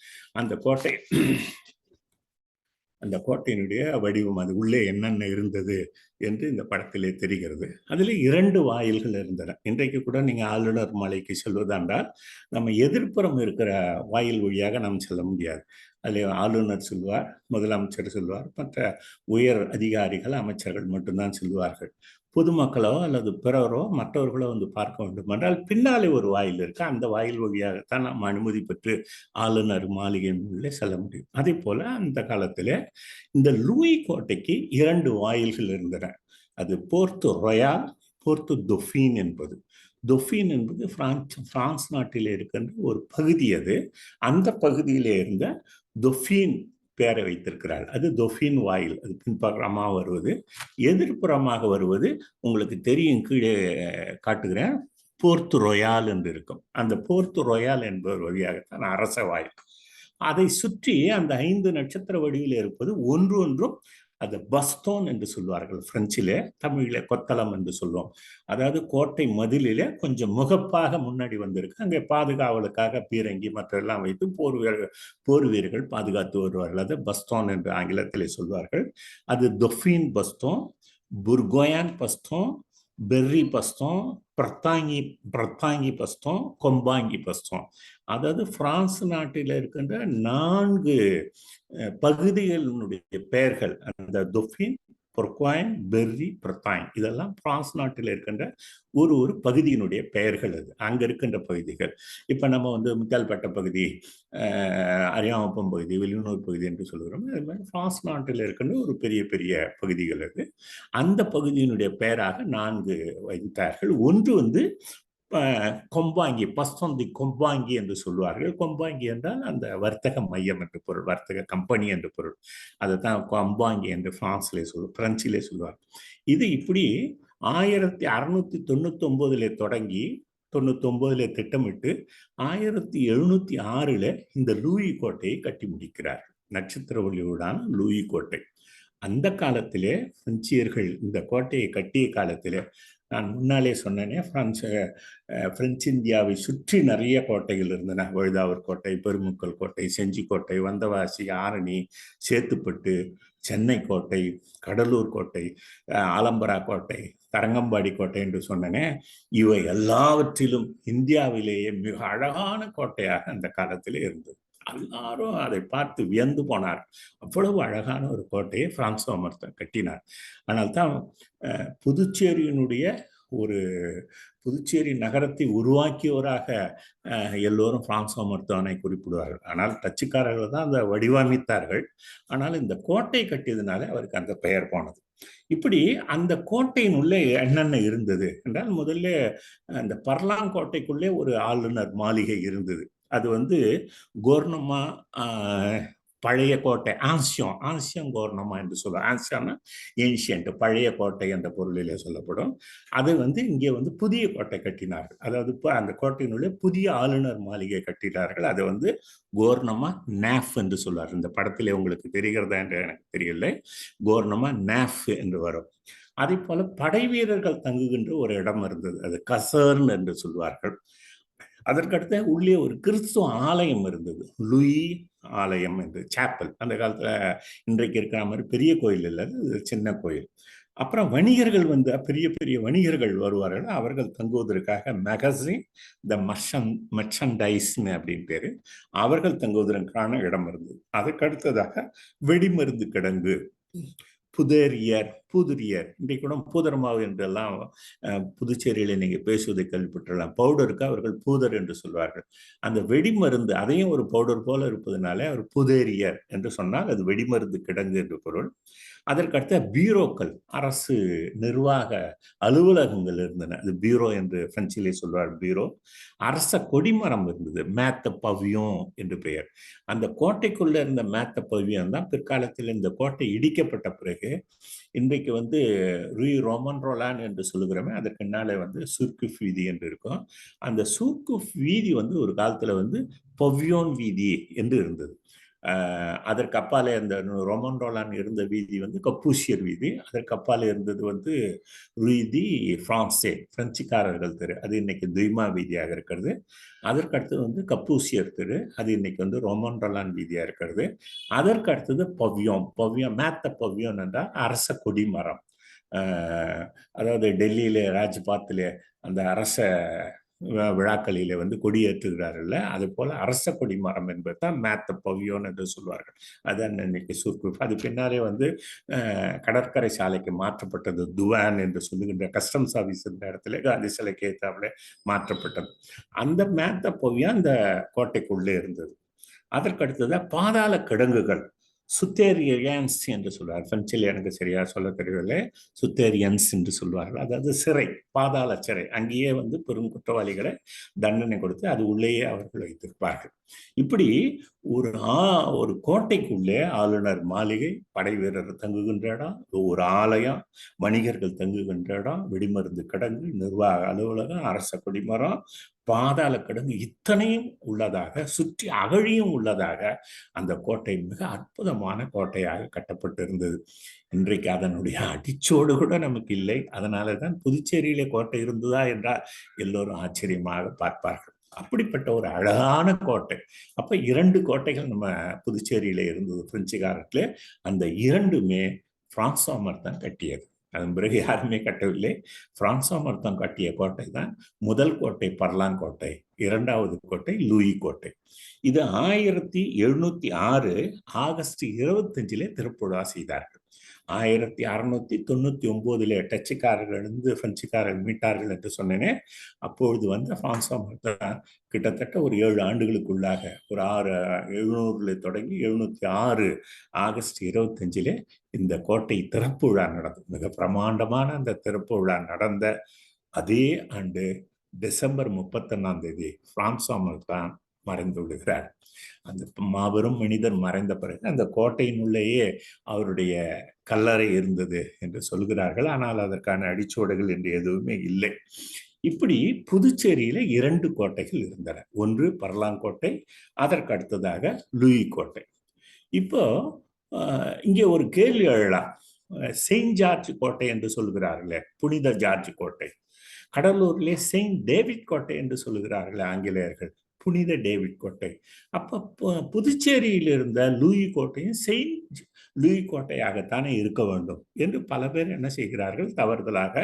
அந்த கோட்டையினுடைய வடிவம், அது உள்ளே என்னென்ன இருந்தது என்று இந்த படத்திலே தெரிகிறது. அதில் 2 வாயில்கள் இருந்தன. இன்றைக்கு கூட நீங்கள் ஆளுநர் மாளிகைக்கு செல்வதாண்டால் நம்ம எதிர்ப்புறம் இருக்கிற வாயில் வழியாக நாம் செல்ல முடியாது. அதில் ஆளுநர் செல்வார், முதலமைச்சர் செல்வார், மற்ற உயர் அதிகாரிகள், அமைச்சர்கள் மட்டும்தான் செல்வார்கள். பொதுமக்களோ அல்லது பிறரோ மற்றவர்களோ பார்க்க வேண்டும் என்றால் பின்னாலே ஒரு வாயில் இருக்கு. அந்த வாயில் வழியாகத்தான் நாம் அனுமதி பெற்று ஆளுநர் மாளிகை உள்ளே செல்ல முடியும். அதே போல அந்த காலத்தில் இந்த லூயி கோட்டைக்கு 2 வாயில்கள் இருந்தன. அது போர்த்து ரொயால், போர்த்து தொஃபீன் என்பது. தொஃபீன் என்பது பிரான்ஸ் நாட்டிலே இருக்கின்ற ஒரு பகுதி. அது அந்த பகுதியிலே இருந்த தொஃபீன் பேரை வைத்திருக்கிறார். அது தொஃபீன் வாயில். அது பின்புறமாக வருவது. எதிர்ப்புறமாக வருவது உங்களுக்கு தெரியும், கீழே காட்டுகிறேன், போர்த்து ரொயால் என்று இருக்கும். அந்த போர்த்து ரொயால் என்பவர் வழியாகத்தான் அரச வாயில். அதை சுற்றி அந்த 5 நட்சத்திர வடிவில் இருப்பது ஒன்றும் அது பஸ்தோன் என்று சொல்வார்கள். பிரெஞ்சிலே, தமிழிலே கொத்தளம் என்று சொல்லுவோம். அதாவது கோட்டை மதிலிலே கொஞ்சம் முகப்பாக முன்னாடி வந்திருக்கு. அங்கே பாதுகாவலுக்காக பீரங்கி மற்றெல்லாம் வைத்து போர் வீரர்கள் பாதுகாத்து வருவார்கள். அது பஸ்தோன் என்று ஆங்கிலத்திலே சொல்வார்கள். அது தொஃபீன் பஸ்தோன், புர்கோயான் பஸ்தோன், பெர்ரி பஸ்தோன், பிரத்தாங்கி பஸ்தோன், கொம்பாங்கி பஸ்தோன். அதாவது பிரான்ஸ் நாட்டில் இருக்கின்ற 4 பகுதிகளினுடைய பெயர்கள். அந்த தொஃபீன், பொர்குவாயின், பெர்ரி, பிரத்தாங், இதெல்லாம் பிரான்ஸ் நாட்டில் இருக்கின்ற ஒரு பகுதியினுடைய பெயர்கள். அது அங்க இருக்கின்ற பகுதிகள். இப்ப நம்ம முத்தால்பேட்டை பகுதி, அரியாங்குப்பம் பகுதி, வெளியூர் பகுதி என்று சொல்கிறோம். அது மாதிரி பிரான்ஸ் நாட்டில் இருக்கின்ற ஒரு பெரிய பெரிய பகுதிகள் அது. அந்த பகுதியினுடைய பெயராக 4 வைத்தார்கள். ஒன்று கொம்பாங்கி, பஸ்தோந்தி கொம்பாங்கி என்று சொல்வார்கள். கொம்பாங்கி என்றால் அந்த வர்த்தக மையம் என்று பொருள், வர்த்தக கம்பெனி என்று பொருள். அதைத்தான் கொம்பாங்கி என்று பிரெஞ்சிலே சொல்வார். இது இப்படி 1699 தொடங்கி 99 திட்டமிட்டு 1706 இந்த லூயி கோட்டையை கட்டி முடிக்கிறார். நட்சத்திர ஒளியுடான லூயி கோட்டை. அந்த காலத்திலே பிரெஞ்சியர்கள் இந்த கோட்டையை கட்டிய காலத்திலே, நான் முன்னாலே சொன்னேனே, பிரெஞ்சு இந்தியாவை சுற்றி நிறைய கோட்டைகள் இருந்தன. வழுதாவூர் கோட்டை, பெருமுக்கல் கோட்டை, செஞ்சி கோட்டை, வந்தவாசி, ஆரணி, சேத்துப்பட்டு, சென்னை கோட்டை, கடலூர் கோட்டை, ஆலம்பரா கோட்டை, தரங்கம்பாடி கோட்டை என்று சொன்னனே, இவை எல்லாவற்றிலும் இந்தியாவிலேயே மிக அழகான கோட்டையாக அந்த காலத்திலே இருந்தது. எல்லாரும் அதை பார்த்து வியந்து போனார். அவ்வளவு அழகான ஒரு கோட்டையை பிரான்சுவா மார்த்தன் கட்டினார். ஆனால் தான் புதுச்சேரியினுடைய புதுச்சேரி நகரத்தை உருவாக்கியவராக எல்லோரும் பிரான்சுவா மார்த்தானை குறிப்பிடுவார்கள். ஆனால் டச்சுக்காரர்கள் தான் அதை வடிவமைத்தார்கள். ஆனால் இந்த கோட்டை கட்டியதுனால அவருக்கு அந்த பெயர் போனது. இப்படி அந்த கோட்டையின் உள்ளே என்னென்ன இருந்தது என்றால், முதல்ல அந்த பர்லாங்கோட்டைக்குள்ளே ஒரு ஆளுநர் மாளிகை இருந்தது. அது கோர்னமா பழைய கோட்டை, ஆன்சியம் கோர்னமா என்று சொல்லுவோம். ஆன்சியம்னா ஏன்ஷியன்ட், பழைய கோட்டை என்ற பொருளிலே சொல்லப்படும். அது இங்கே புதிய கோட்டை கட்டினார்கள். அதாவது அந்த கோட்டையினுள்ளே புதிய ஆளுநர் மாளிகை கட்டினார்கள். அதை கோர்னமா நேஃப் என்று சொல்வார். இந்த படத்திலே உங்களுக்கு தெரிகிறதா என்று எனக்கு தெரியல. கோர்னமா நேஃப் என்று வரும். அதே போல படை வீரர்கள் தங்குகின்ற ஒரு இடம் இருந்தது, அது கசர்ன் என்று சொல்வார்கள். அதற்கடுத்து உள்ளே ஒரு கிறிஸ்துவ ஆலயம் இருந்தது, லூயி ஆலயம் என்று, சாப்பல். அந்த காலத்துல இன்றைக்கு இருக்கிற மாதிரி பெரிய கோயில் இல்லை, அது சின்ன கோயில். அப்புறம் வணிகர்கள் வந்து பெரிய பெரிய வணிகர்கள் வருவார்கள், அவர்கள் தங்குவதற்காக மெகசின் த மெர்ச்சன்டைஸ்னு அப்படின்னு பேரு, அவர்கள் தங்குவதற்கான இடம் இருந்தது. அதற்கு அடுத்ததாக வெடிமருந்து கிடங்கு, பூதுரியர், இன்றைக்கு கூட பூதர் மாவு என்றெல்லாம் புதுச்சேரியில நீங்க பேசுவதை கேள்விப்பட்டிருக்கலாம். பவுடருக்கு அவர்கள் பூதர் என்று சொல்வார்கள். அந்த வெடிமருந்து அதையும் ஒரு பவுடர் போல இருப்பதனால அவர் புதேரியர் என்று சொன்னால் அது வெடிமருந்து கிடங்கு என்று பொருள். அதற்கடுத்த பீரோக்கள், அரசு நிர்வாக அலுவலகங்கள் இருந்தன, அது பீரோ என்று பிரெஞ்சிலே சொல்வார். பீரோ. அரச கொடிமரம் இருந்தது, மேத்த பவியோன் என்று பெயர். அந்த கோட்டைக்குள்ள இருந்த மேத்த பவியோன் தான் பிற்காலத்தில் இந்த கோட்டை இடிக்கப்பட்ட பிறகு இன்றைக்கு வந்து ரூய் ரோமன் ரோலான் என்று சொல்லுகிறோமே, அதற்கு பின்னாலே வந்து சூர்குஃப் வீதி என்று இருக்கும். அந்த சூர்குஃப் வீதி வந்து ஒரு காலத்துல வந்து பவியோன் வீதி என்று இருந்தது. அதற்கு அப்பாலே அந்த ரோமன் ரோலான் இருந்த வீதி வந்து கப்பூசியர் வீதி. அதற்கு அப்பாலே இருந்தது வந்து ரூய் பிரான்சே, பிரெஞ்சுக்காரர்கள் தெரு, அது இன்னைக்கு துய்மா வீதியாக இருக்கிறது. அதற்கு அடுத்தது வந்து கப்பூசியர் தெரு, அது இன்னைக்கு வந்து ரோமன் ரோலான் வீதியா இருக்கிறது. அதற்கு அடுத்தது பவியோன், மேத்த பவியோன் என்றால் அரச கொடிமரம். அதாவது டெல்லியில ராஜ்பாத்திலே அந்த அரச விழாக்களிலே வந்து கொடியேற்றுகிறார்கள், அது போல அரச கொடி மரம் என்பது தான் மேத்த பவியோன் என்று சொல்வார்கள். அதான் இன்னைக்கு சூர்குஃப். அது பின்னாலே வந்து கடற்கரை சாலைக்கு மாற்றப்பட்டது, துவான் என்று சொல்லுகின்ற கஸ்டம்ஸ் ஆபீஸ் இந்த இடத்துல காந்தி சிலைக்கு ஏற்றாப்புல மாற்றப்பட்டது. அந்த மேத்த பவியோன் அந்த கோட்டைக்குள்ளே இருந்தது. அதற்கு அடுத்தது பாதாள கிடங்குகள், சுத்தேரியன்ஸ் என்று சொல்வார். பிரெஞ்சில் எனக்கு சரியா சொல்ல தெரியவில்லை, சுத்தேரியன்ஸ் என்று சொல்வார்கள். அதாவது சிறை, பாதாள சிறை. அங்கேயே வந்து பெரும் குற்றவாளிகளை தண்டனை கொடுத்து அது உள்ளேயே அவர்கள் வைத்திருப்பார்கள். இப்படி ஒரு கோட்டைக்குள்ளே ஆளுநர் மாளிகை, படை வீரர் தங்குகின்ற இடம், ஒரு ஆலயம், வணிகர்கள் தங்குகின்ற இடம், வெடிமருந்து கிடங்கு, நிர்வாக அலுவலகம், அரச கொடிமரம், பாதாள கிடங்கு, இத்தனையும் உள்ளதாக, சுற்றி அகழியும் உள்ளதாக அந்த கோட்டை மிக அற்புதமான கோட்டையாக கட்டப்பட்டிருந்தது. இன்றைக்கு அதனுடைய அடிச்சோடு கூட நமக்கு இல்லை. அதனாலதான் புதுச்சேரியிலே கோட்டை இருந்ததா என்றால் எல்லோரும் ஆச்சரியமாக பார்ப்பார்கள். அப்படிப்பட்ட ஒரு அழகான கோட்டை. அப்ப 2 கோட்டைகள் நம்ம புதுச்சேரியில இருந்தது பிரெஞ்சுக்காரர்களே. அந்த 2மே பிரான்சோ மர்தான் கட்டியது. அதன் பிறகு யாருமே கட்டவில்லை. பிரான்சோ மர்தான் கட்டிய கோட்டை தான் முதல் கோட்டை, பர்லான் கோட்டை. 2வது கோட்டை லூயி கோட்டை. இது 1706 ஆகஸ்ட் 25 திறப்புழா செய்தார்கள். 1699 டச்சுக்காரர்கள் இருந்து பிரெஞ்சுக்காரர்கள் மீட்டார்கள் என்று சொன்னேனே, அப்பொழுது வந்து பிரான்சோ மர்தான் கிட்டத்தட்ட ஒரு 7 ஆண்டுகளுக்குள்ளாக ஒரு 700 தொடங்கி 706 ஆகஸ்ட் 25 இந்த கோட்டை திறப்பு விழா நடந்தது. மிக பிரமாண்டமான அந்த திறப்பு விழா நடந்த அதே ஆண்டு டிசம்பர் 31 பிரான்சோ மர்தான் மறைந்து விடுகிறார். அந்த மாபெரும் மனிதர் மறைந்த பிறகு அந்த கோட்டையினுள்ளேயே அவருடைய கல்லறை இருந்தது என்று சொல்கிறார்கள். ஆனால் அதற்கான அடிச்சுவடுகள் என்று எதுவுமே இல்லை. இப்படி புதுச்சேரியில 2 கோட்டைகள் இருந்தன. ஒன்று பர்லாங்கோட்டை, அதற்கு அடுத்ததாக லூயி கோட்டை. இப்போ இங்கே ஒரு கேள்வி எழலாம். செயின்ட் ஜார்ஜ் கோட்டை என்று சொல்கிறார்களே, புனித ஜார்ஜ் கோட்டை. கடலூர்லே செயின்ட் டேவிட் கோட்டை என்று சொல்லுகிறார்கள் ஆங்கிலேயர்கள், புனித டேவிட் கோட்டை. அப்ப புதுச்சேரியில் இருந்த லூயி கோட்டையும் செயின்ட் லூயி கோட்டையாகத்தானே இருக்க வேண்டும் என்று பல பேர் என்ன செய்கிறார்கள், தவறுதலாக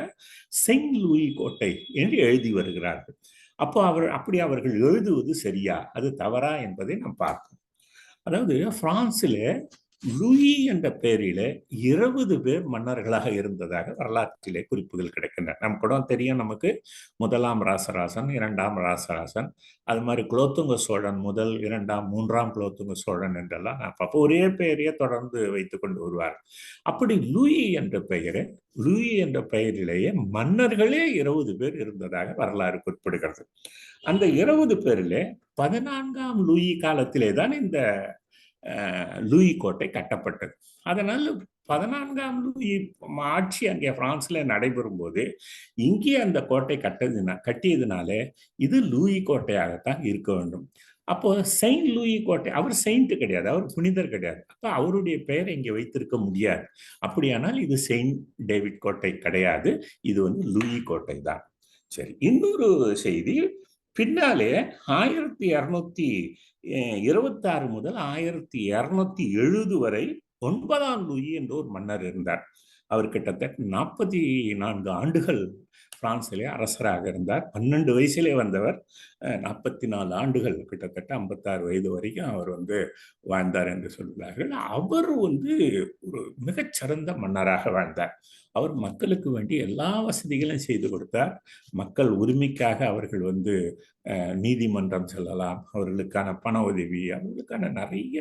செயின்ட் லூயி கோட்டை என்று எழுதி வருகிறார்கள். அப்போ அப்படி அவர்கள் எழுதுவது சரியா, அது தவறா என்பதை நாம் பார்ப்போம். அதாவது பிரான்சிலே லூயி என்ற பெயரிலே 20 பேர் மன்னர்களாக இருந்ததாக வரலாற்றிலே குறிப்புகள் கிடைக்கின்றன. நம்ம கூட தெரியும், நமக்கு 1ஆம் ராசராசன், 2ஆம் ராசராசன், அது மாதிரி குலோத்துங்க சோழன் 1, 2, 3ஆம் குலோத்துங்க சோழன் என்றெல்லாம் அப்போ ஒரே பெயரையே தொடர்ந்து வைத்துக் கொண்டு வருவார். அப்படி லூயி என்ற பெயரிலேயே மன்னர்களே 20 பேர் இருந்ததாக வரலாறு குறிப்பிடுகிறது. அந்த 20 பேரிலே 14ஆம் லூயி காலத்திலே தான் இந்த லூயி கோட்டை கட்டப்பட்டது. அதனால் 14ஆம் லூயி ஆட்சி அங்கே பிரான்ஸ்ல நடைபெறும் போது இங்கே அந்த கோட்டை கட்டியதுனாலே இது லூயி கோட்டையாகத்தான் இருக்க வேண்டும். அப்போ செயின்ட் லூயி கோட்டை, அவர் செயின்ட் கிடையாது, அவர் புனிதர் கிடையாது. அப்போ அவருடைய பெயரை இங்கே வைத்திருக்க முடியாது. அப்படியானால் இது செயின்ட் டேவிட் கோட்டை கிடையாது, இது லூயி கோட்டை தான். சரி, இன்னொரு செய்தி, பின்னாலே 1226 முதல் 1270 வரை 9ஆம் லூயி என்ற ஒரு மன்னர் இருந்தார். அவர் கிட்டத்தட்ட 44 ஆண்டுகள் பிரான்சிலே அரசராக இருந்தார். 12 வயசிலே வந்தவர். 44 ஆண்டுகள், கிட்டத்தட்ட 56 வயது வரைக்கும் அவர் வாழ்ந்தார் என்று சொல்கிறார்கள். அவர் ஒரு மிகச்சிறந்த மன்னராக வாழ்ந்தார். அவர் மக்களுக்கு வேண்டி எல்லா வசதிகளையும் செய்து கொடுத்தார். மக்கள் உரிமைக்காக அவர்கள் நீதிமன்றம் செல்லலாம், அவர்களுக்கான பண உதவி, அவர்களுக்கான நிறைய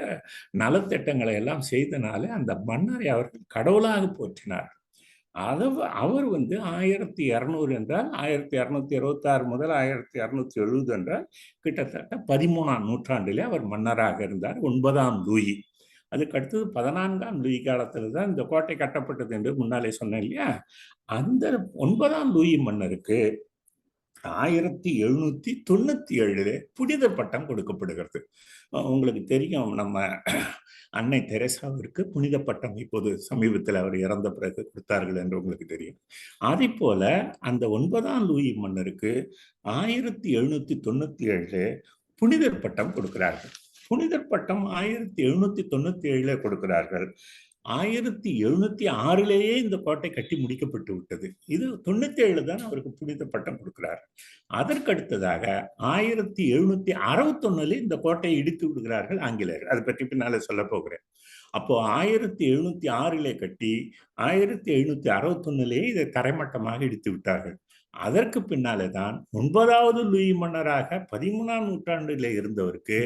நலத்திட்டங்களை எல்லாம் செய்தனால அந்த மன்னரை அவர்கள் கடவுளாக போற்றினார். அவர் 1200 என்றால் 1226 முதல் 1270 என்றால் கிட்டத்தட்ட 13ஆம் நூற்றாண்டிலே அவர் மன்னராக இருந்தார், 9ஆம் லூயி. அதுக்கு அடுத்தது 14ஆம் லூயி காலத்துல தான் இந்த கோட்டை கட்டப்பட்டது என்று முன்னாலே சொன்னேன் இல்லையா. அந்த 9ஆம் லூயி மன்னருக்கு 1797 புனித பட்டம் கொடுக்கப்படுகிறது. உங்களுக்கு தெரியும், நம்ம அன்னை தெரேசாவிற்கு புனித பட்டம் இப்போது சமீபத்தில் அவர் இறந்த பிறகு கொடுத்தார்கள் என்று உங்களுக்கு தெரியும். அதே போல அந்த 9ஆம் லூயி மன்னருக்கு 1797 புனிதர் பட்டம் கொடுக்கிறார்கள். புனிதர் பட்டம் 1797 கொடுக்கிறார்கள். 1706 இந்த கோட்டை கட்டி முடிக்கப்பட்டு விட்டது. இது 97 தான் அவருக்கு புனித பட்டம் கொடுக்கிறார். அதற்கடுத்ததாக 1761 இந்த கோட்டையை இடித்து விடுகிறார்கள் ஆங்கிலேயர்கள். அதை பற்றி பின்னால சொல்ல போகிறேன். அப்போ 1706 கட்டி 1761 இதை தரைமட்டமாக இடித்து விட்டார்கள். அதற்கு பின்னாலே தான் 9வது லூயி மன்னராக 13ஆம் நூற்றாண்டிலே இருந்தவருக்கு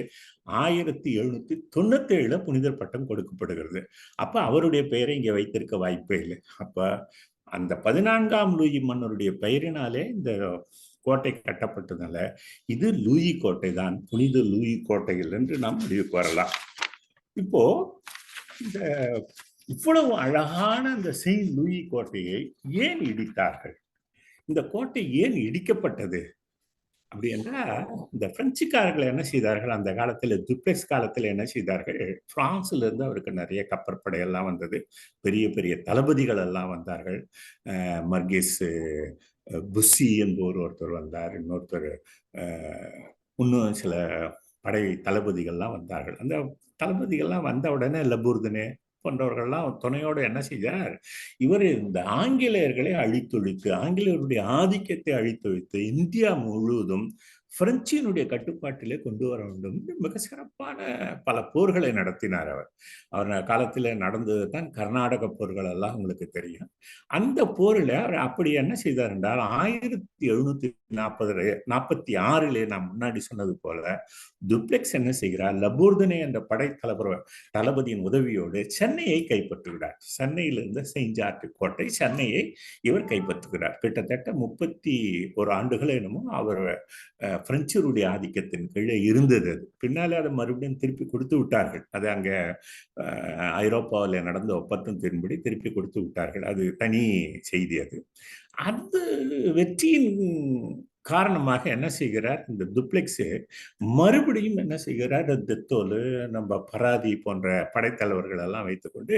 1797 புனிதர் பட்டம் கொடுக்கப்படுகிறது. அப்ப அவருடைய பெயரை இங்கே வைத்திருக்க வாய்ப்பே இல்லை. அப்ப அந்த 14ஆம் லூயி மன்னருடைய பெயரினாலே இந்த கோட்டை கட்டப்பட்டதால இது லூயி கோட்டை தான், புனித லூயி கோட்டைகள் என்று நாம் முடிவுக்கு வரலாம். இப்போ இந்த இவ்வளவு அழகான இந்த செயின்ட் லூயி கோட்டையை ஏன் இடித்தார்கள்? இந்த கோட்டை ஏன் இடிக்கப்பட்டது அப்படி என்றால், இந்த பிரெஞ்சுக்காரர்கள் என்ன செய்தார்கள், அந்த காலத்துல துப்ளெக்ஸ் காலத்துல என்ன செய்தார்கள், பிரான்ஸ்ல இருந்து அவருக்கு நிறைய கப்பற்படை எல்லாம் வந்தது, பெரிய பெரிய தளபதிகள் எல்லாம் வந்தார்கள். மர்கேஸ் புஸ்ஸி என்பவர் ஒருத்தர் வந்தார், இன்னொருத்தர் இன்னும் சில படை தளபதிகள்லாம் வந்தார்கள். அந்த தளபதிகள்லாம் வந்த உடனே லபூர்தனே போன்றவர்கள்லாம் துணையோடு என்ன செய்தார், இவர் இந்த ஆங்கிலேயர்களை அழித்தொழித்து, ஆங்கிலேயருடைய ஆதிக்கத்தை அழித்தொழித்து இந்தியா முழுவதும் பிரெஞ்சினுடைய கட்டுப்பாட்டிலே கொண்டு வர வேண்டும் என்று மிக சிறப்பான பல போர்களை நடத்தினார். அவர் காலத்தில் நடந்தது தான் கர்நாடக போர்கள் எல்லாம் உங்களுக்கு தெரியும். அந்த போரில் அவர் அப்படி என்ன செய்தார் என்றால் 1746 நான் முன்னாடி சொன்னது போல துப்ளெக்ஸ் என்ன செய்கிறார், லபூர்தனே என்ற படை தளபதியின் உதவியோடு சென்னையை கைப்பற்றுகிறார். சென்னையிலிருந்து செயின்ட் ஜார்ஜ் கோட்டை, சென்னையை இவர் கைப்பற்றுகிறார். கிட்டத்தட்ட 31 ஆண்டுகள் என்னமோ அவர் பிரெஞ்சருடைய ஆதிக்கத்தின் கீழே இருந்தது. அது பின்னாலே அதை மறுபடியும் திருப்பி கொடுத்து விட்டார்கள். அது அங்கே ஐரோப்பாவில் நடந்த ஒப்பந்தத்தின்படி திருப்பி கொடுத்து விட்டார்கள். அது தனி செய்தி. அது வெற்றியின் காரணமாக என்ன செய்கிறார், இந்த துப்ளெக்ஸ் மறுபடியும் என்ன செய்கிறார், தெத்தோலு, நம்ம பராதி போன்ற படைத்தலைவர்கள் எல்லாம் வைத்துக்கொண்டு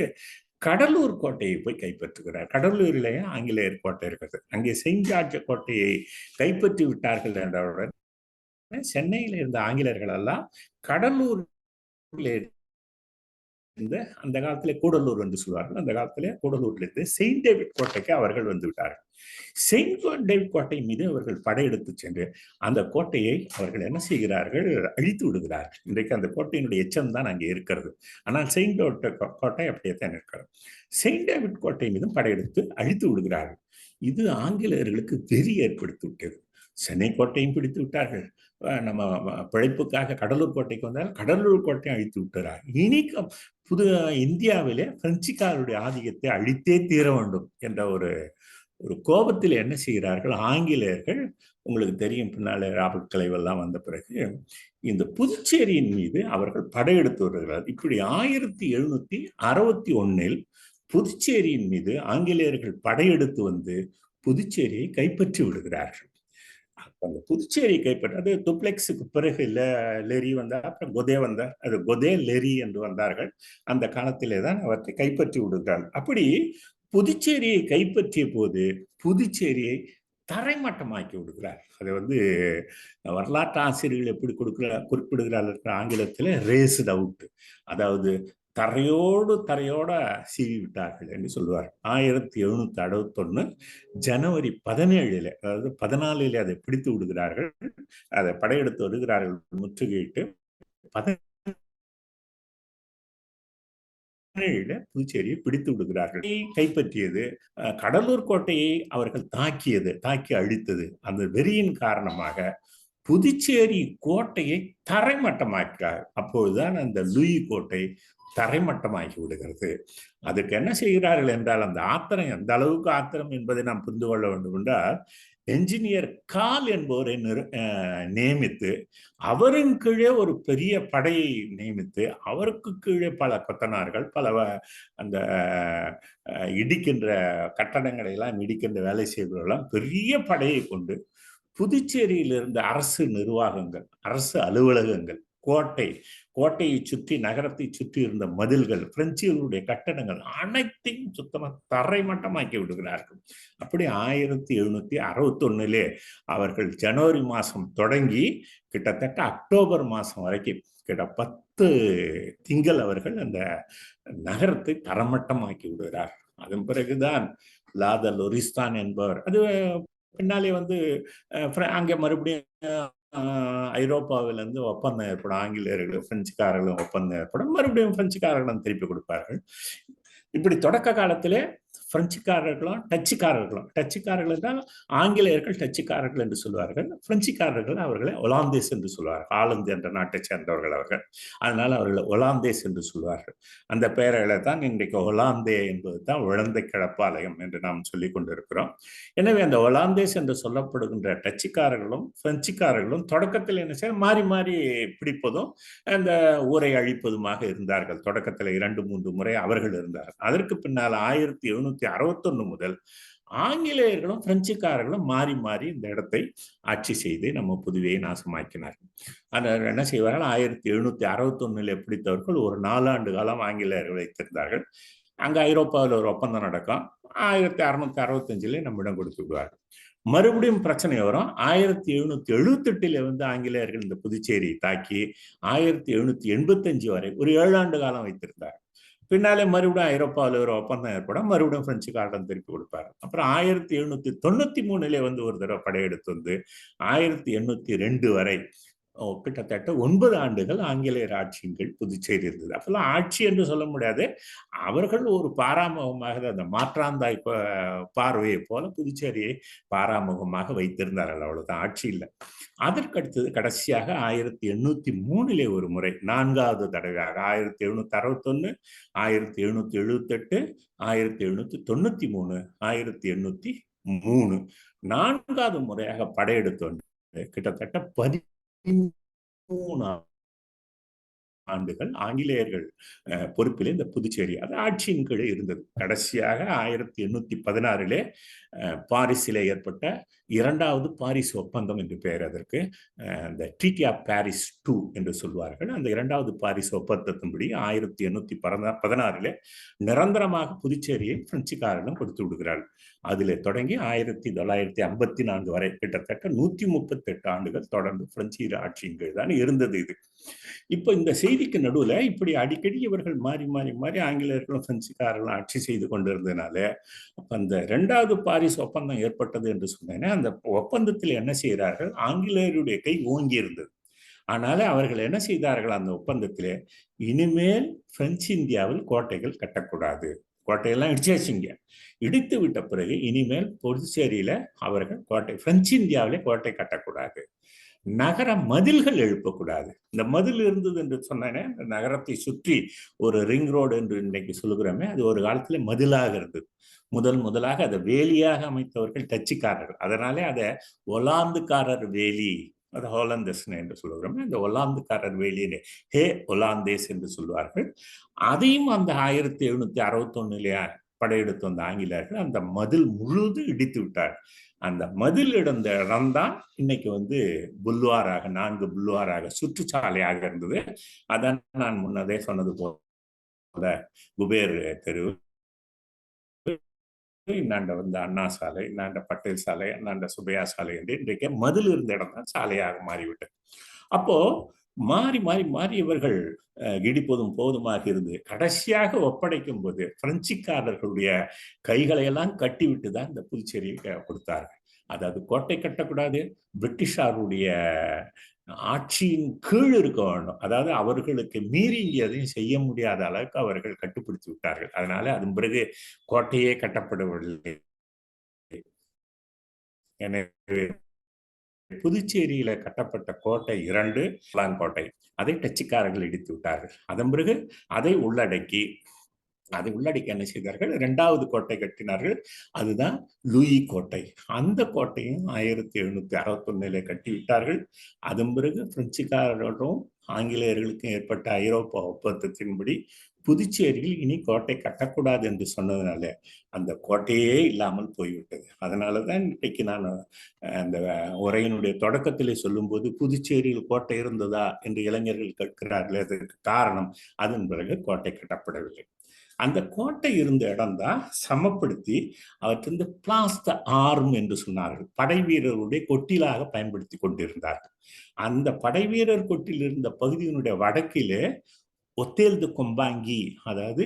கடலூர் கோட்டையை போய் கைப்பற்றுகிறார். கடலூரிலேயே ஆங்கிலேயர் கோட்டை இருக்கிறது. அங்கே செயின்ட் ஜார்ஜ் கோட்டையை கைப்பற்றி விட்டார்கள் என்றவுடன் சென்னையில் இருந்த ஆங்கிலேயர்கள் எல்லாம் கடலூர்ல இருந்து, அந்த காலத்திலே கூடலூர் என்று சொல்வார்கள், அந்த காலத்திலே கூடலூர்ல இருந்து செயின்ட் டேவிட் கோட்டைக்கு அவர்கள் வந்து விட்டார்கள். செயின்ட் டேவிட் கோட்டை மீது அவர்கள் படையெடுத்து சென்று அந்த கோட்டையை அவர்கள் என்ன செய்கிறார்கள், அழித்து விடுகிறார்கள். இன்றைக்கு அந்த கோட்டையினுடைய எச்சம் தான் அங்கே இருக்கிறது. ஆனால் செயின்ட் கோட்டை அப்படியே தான் இருக்கிறது. செயின்ட் டேவிட் கோட்டை மீதும் படையெடுத்து அழித்து விடுகிறார்கள். இது ஆங்கிலேயர்களுக்கு வெறி ஏற்படுத்தி விட்டது. சென்னை கோட்டையும் பிடித்து விட்டார்கள். நம்ம பிழைப்புக்காக கடலூர் கோட்டைக்கு வந்தால் கடலூர் கோட்டையும் அழித்து விட்டார். இனி புது இந்தியாவிலே பிரெஞ்சுக்காரருடைய ஆதிக்கத்தை அழித்தே தீர வேண்டும் என்ற ஒரு கோபத்தில் என்ன செய்கிறார்கள் ஆங்கிலேயர்கள், உங்களுக்கு தெரியும், பின்னாலே ராபர்ட் கிளைவ் எல்லாம் வந்த பிறகு இந்த புதுச்சேரியின் மீது அவர்கள் படையெடுத்து வருகிறார். இப்படி 1761 புதுச்சேரியின் மீது ஆங்கிலேயர்கள் படையெடுத்து வந்து புதுச்சேரியை கைப்பற்றி விடுகிறார்கள். அந்த புதுச்சேரி கைப்பற்ற அது துப்ளெக்ஸுக்கு பிறகு லெரி வந்தார், அப்புறம் கொதே வந்தார். அது கொதே லெரி என்று வந்தார்கள். அந்த காலத்திலே தான் அவற்றை கைப்பற்றி விடுகிறார்கள். அப்படி புதுச்சேரியை கைப்பற்றிய போது புதுச்சேரியை தரைமட்டமாக்கி விடுகிறார். அதை வரலாற்று ஆசிரியர்கள் எப்படி குறிப்பிடுகிறார்கள் ஆங்கிலத்தில் ரேஸ்ட் அவுட், அதாவது தரையோட சீவி விட்டார்கள் என்று சொல்லுவார். 1761 ஜனவரி 17, அதாவது 14 அதை பிடித்து விடுகிறார்கள். அதை படையெடுத்து வருகிறார்கள் முற்றுகையிட்டு. 17 புதுச்சேரியை பிடித்து விடுகிறார்கள். கைப்பற்றியது, கடலூர் கோட்டையை அவர்கள் தாக்கி அழித்தது. அந்த வெறியின் காரணமாக புதுச்சேரி கோட்டையை தரைமட்டமாக்கிறார். அப்போதுதான் அந்த லூயி கோட்டை தரைமட்டமாகி விடுகிறது. அதுக்கு என்ன செய்கிறார்கள் என்றால், அந்த ஆத்திரம் எந்த அளவுக்கு ஆத்திரம் என்பதை நாம் புரிந்து கொள்ள வேண்டும் என்றால், என்ஜினியர் கால் என்பவரை நியமித்து அவரின் கீழே ஒரு பெரிய படையை நியமித்து அவருக்கு கீழே பல கொத்தனார்கள், பல அந்த இடிக்கின்ற கட்டடங்களை எல்லாம் இடிக்கின்ற வேலை செய்வதெல்லாம் பெரிய படையை கொண்டு புதுச்சேரியில் இருந்த அரசு நிர்வாகங்கள், அரசு அலுவலகங்கள், கோட்டையை சுற்றி, நகரத்தை சுற்றி இருந்த மதில்கள், பிரெஞ்சுகளுடைய கட்டடங்கள் அனைத்தையும் சுத்தமாக தரைமட்டமாக்கி விடுகிறார்கள். அப்படி 1761 அவர்கள் ஜனவரி மாதம் தொடங்கி கிட்டத்தட்ட அக்டோபர் மாதம் வரைக்கும் 10 திங்கள் அவர்கள் அந்த நகரத்தை தரமட்டமாக்கி விடுகிறார். அதன் பிறகுதான் லாத லொரிஸ்தான் என்பவர், அது பின்னாலே அங்கே மறுபடியும் ஐரோப்பாவிலிருந்து ஒப்பந்தம் ஏற்படும், ஆங்கிலேயர்களும் பிரெஞ்சுக்காரர்களும் ஒப்பந்தம் ஏற்படும், மறுபடியும் பிரெஞ்சுக்காரர்களும் திருப்பி கொடுப்பார்கள். இப்படி தொடக்க காலத்திலே பிரெஞ்சுக்காரர்களும் டச்சுக்காரர்கள் தான் ஆங்கிலேயர்கள் டச்சுக்காரர்கள் என்று சொல்வார்கள். பிரெஞ்சுக்காரர்கள் அவர்களை ஒலாந்தேஸ் என்று சொல்வார்கள். ஆலந்து என்ற நாட்டை சேர்ந்தவர்கள் அவர்கள். அதனால அவர்களை ஒலாந்தேஸ் என்று சொல்வார்கள். அந்த பெயர்களை தான் இன்றைக்கு ஒலாந்தே என்பது தான் உழந்தை கிழப்பாலயம் என்று நாம் சொல்லிக் கொண்டிருக்கிறோம். எனவே அந்த ஒலாந்தேஸ் என்று சொல்லப்படுகின்ற டச்சுக்காரர்களும் பிரெஞ்சுக்காரர்களும் தொடக்கத்தில் என்ன செய்ய மாறி மாறி பிடிப்பதும் அந்த ஊரை அழிப்பதுமாக இருந்தார்கள். தொடக்கத்தில் 2-3 முறை அவர்கள் இருந்தார்கள். அதற்கு பின்னால் 1761 முதல் ஆங்கிலேயர்களும் பிரெஞ்சுக்காரர்களும் மாறி மாறி இந்த இடத்தை ஆட்சி செய்து நம்ம புதுவையை நாசமாக்கினார்கள். அதனால் என்ன செய்வார்கள், 1761 பிடித்தவர்கள் ஒரு 4 ஆண்டு காலம் ஆங்கிலேயர்கள் வைத்திருந்தார்கள். அங்க ஐரோப்பாவில் ஒரு ஒப்பந்தம் நடக்கும். 1665 நம்மிடம் கொடுத்து விடுவார்கள். மறுபடியும் பிரச்சனை வரும். 1778 ஆங்கிலேயர்கள் இந்த புதுச்சேரியை தாக்கி 1785 வரை ஒரு 7 ஆண்டு காலம் வைத்திருந்தார். பின்னாலே மறுபடியும் ஐரோப்பாவில் ஒரு ஒப்பந்தம் ஏற்படும், மறுபடியும் பிரெஞ்சுக்காரன் திருப்பி கொடுப்பார். அப்புறம் 1793 ஒரு தடவை படையெடுத்து 1802 வரை கிட்டத்தட்ட 9 ஆண்டுகள் ஆங்கிலேயர் ஆட்சியின் கீழ் புதுச்சேரி இருந்தது. அப்பெல்லாம் ஆட்சி என்று சொல்ல முடியாது, அவர்கள் ஒரு பாராமுகமாக அந்த மாற்றாந்தாய் பார்வையை போல புதுச்சேரியை பாராமுகமாக வைத்திருந்தார்கள், அவ்வளவுதான், ஆட்சி இல்லை. அதற்கடுத்தது கடைசியாக 1803 ஒரு முறை, 4வது தடவையாக 1761, 1778, 1793, 1803 4வது முறையாக படையெடுத்து கிட்டத்தட்ட 13 ஆண்டுகள் ஆங்கிலேயர்கள் பொறுப்பிலே இந்த புதுச்சேரி அது ஆட்சியின் கீழே இருந்தது. கடைசியாக 1816 பாரிஸிலே ஏற்பட்ட 2வது பாரிஸ் ஒப்பந்தம் என்று பெயர் அதற்கு, இந்த ட்ரீட்டி ஆஃப் பாரிஸ் 2 என்று சொல்வார்கள். அந்த 2வது பாரிஸ் ஒப்பந்தத்தின்படி 1816 நிரந்தரமாக புதுச்சேரியை பிரெஞ்சுக்காரர்களும் கொடுத்து விடுகிறார்கள். அதிலே தொடங்கி 1954 வரை கிட்டத்தட்ட 138 ஆண்டுகள் தொடர்ந்து பிரெஞ்சு ஆட்சியின் கீழ் தான் இருந்தது இது. இப்போ இந்த செய்திக்கு நடுவுல இப்படி அடிக்கடி இவர்கள் மாறி மாறி மாறி ஆங்கிலேயர்களும் பிரெஞ்சுக்காரர்களும் ஆட்சி செய்து கொண்டிருந்ததுனால அந்த 2வது பாரிஸ் ஒப்பந்தம் ஏற்பட்டது என்று சொன்னேன்னா, அந்த ஒப்பந்தத்தில் என்ன செய்கிறார்கள், ஆங்கிலேயருடைய கை ஓங்கி இருந்தது. ஆனால அவர்கள் என்ன செய்தார்கள், அந்த ஒப்பந்தத்திலே இனிமேல் பிரெஞ்சு இந்தியாவில் கோட்டைகள் கட்டக்கூடாது, கோட்டையெல்லாம் இடிச்சாச்சுங்க, இடித்து விட்ட பிறகு இனிமேல் புதுச்சேரியில அவர்கள் பிரெஞ்சு இந்தியாவிலே கோட்டை கட்டக்கூடாது, நகர மதில்கள் எழுப்பக்கூடாது. இந்த மதில் இருந்தது என்று சொன்னேன்னா, இந்த நகரத்தை சுற்றி ஒரு ரிங் ரோடு என்று இன்னைக்கு சொல்லுகிறோமே, அது ஒரு காலத்துல மதிலாக இருந்தது. முதலாக அதை வேலியாக அமைத்தவர்கள் டச்சுக்காரர்கள். அதனாலே அதை ஒலாந்துக்காரர் வேலி, அது ஹோலந்தஸ் என்று சொல்லுகிறோமே, அந்த ஒலாந்துக்காரர் வேலியிலே ஹே ஒலாந்தேஸ் என்று சொல்வார்கள். அதையும் அந்த 1761 படையெடுத்து வந்த ஆங்கிலேயர்கள் அந்த மதில் முழுதும் இடித்து விட்டார். அந்த மதில் இடந்த இடம்தான் இன்னைக்கு வந்து புல்வாராக 4 புல்வாராக சுற்றுச்சாலையாக இருந்தது. அதான் நான் முன்னதே சொன்னது போல குபேர் தெரு, இன்னாண்ட வந்து அண்ணா சாலை, இன்னாண்ட பட்டேல் சாலை, இன்னாண்ட சுபையா சாலை என்று இன்றைக்கு மதில் இருந்த இடம் தான் சாலையாக மாறிவிட்டது. அப்போ மாறி மாறி மாறி இவர்கள் இடிப்பதும் போதுமாக இருந்து கடைசியாக ஒப்படைக்கும் போது பிரெஞ்சுக்காரர்களுடைய கைகளை எல்லாம் கட்டிவிட்டு தான் இந்த புதுச்சேரியை கொடுத்தார்கள். அதாவது கோட்டை கட்டக்கூடாது, பிரிட்டிஷாருடைய ஆட்சியின் கீழ் இருக்க வேண்டும், அதாவது அவர்களுக்கு மீறி எதையும் செய்ய முடியாத அளவுக்கு அவர்கள் கட்டுப்படுத்தி விட்டார்கள். அதனால அதன் பிறகு கோட்டையே கட்டப்படவில்லை. எனவே புதுச்சேரியில கட்டப்பட்ட கோட்டை 2 கோட்டை, அதை டச்சுக்காரர்கள் இடித்து விட்டார்கள். அதன் பிறகு அதை உள்ளடக்கி என்ன செய்தார்கள், 2வது கோட்டை கட்டினார்கள். அதுதான் லூயி கோட்டை. அந்த கோட்டையும் 1761 கட்டிவிட்டார்கள். அதன் பிறகு பிரெஞ்சுக்காரர்களும் ஆங்கிலேயர்களுக்கும் ஏற்பட்ட ஐரோப்பா ஒப்பந்தத்தின்படி புதுச்சேரியில் இனி கோட்டை கட்டக்கூடாது என்று சொன்னதுனால அந்த கோட்டையே இல்லாமல் போய்விட்டது. அதனாலதான் இன்றைக்கு நான் அந்த உரையினுடைய தொடக்கத்திலே சொல்லும்போது புதுச்சேரியில் கோட்டை இருந்ததா என்று இளைஞர்கள் கேட்கிறார்களே, அதற்கு காரணம் அதன் பிறகு கோட்டை கட்டப்படவில்லை. அந்த கோட்டை இருந்த இடம்தான் சமப்படுத்தி அவற்றிருந்து பிளாஸ் த ஆர்ம் என்று சொன்னார்கள். படை வீரர்களுடைய கொட்டிலாக பயன்படுத்தி கொண்டிருந்தார்கள். அந்த படை வீரர் கொட்டில் இருந்த பகுதியினுடைய வடக்கிலே ஒத்தேல் து கொம்பாங்கி, அதாவது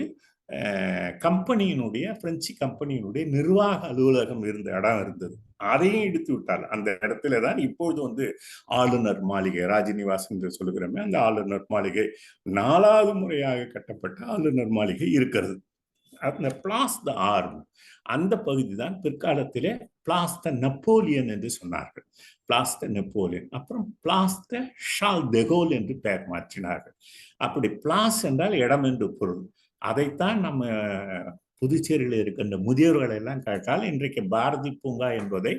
கம்பெனியினுடைய பிரெஞ்சு கம்பெனியினுடைய நிர்வாக அலுவலகம் இருந்த இடம் இருந்தது. அதையும் இடித்து விட்டார். அந்த இடத்துல தான் இப்பொழுது வந்து ஆளுநர் மாளிகை, ராஜ்நிவாஸ் என்று சொல்லுகிறோமே, அந்த ஆளுநர் மாளிகை 4வது முறையாக கட்டப்பட்ட ஆளுநர் மாளிகை இருக்கிறது. அந்த பிளாஸ் த ஆர்ம் அந்த பகுதி தான் பிற்காலத்திலே பிளாஸ் த நெப்போலியன் என்று சொன்னார்கள். பிளாஸ் த நெப்போலியன், அப்புறம் பிளாஸ் த ஷார்ல் டி கோல் என்று பெயர் மாற்றினார்கள். அப்படி பிளாஸ் என்றால் இடம் என்று பொருள். அதைத்தான் நம்ம புதுச்சேரியில் இருக்கின்ற முதியோர்களை எல்லாம் கேட்டால், இன்றைக்கு பாரதி பூங்கா என்பதை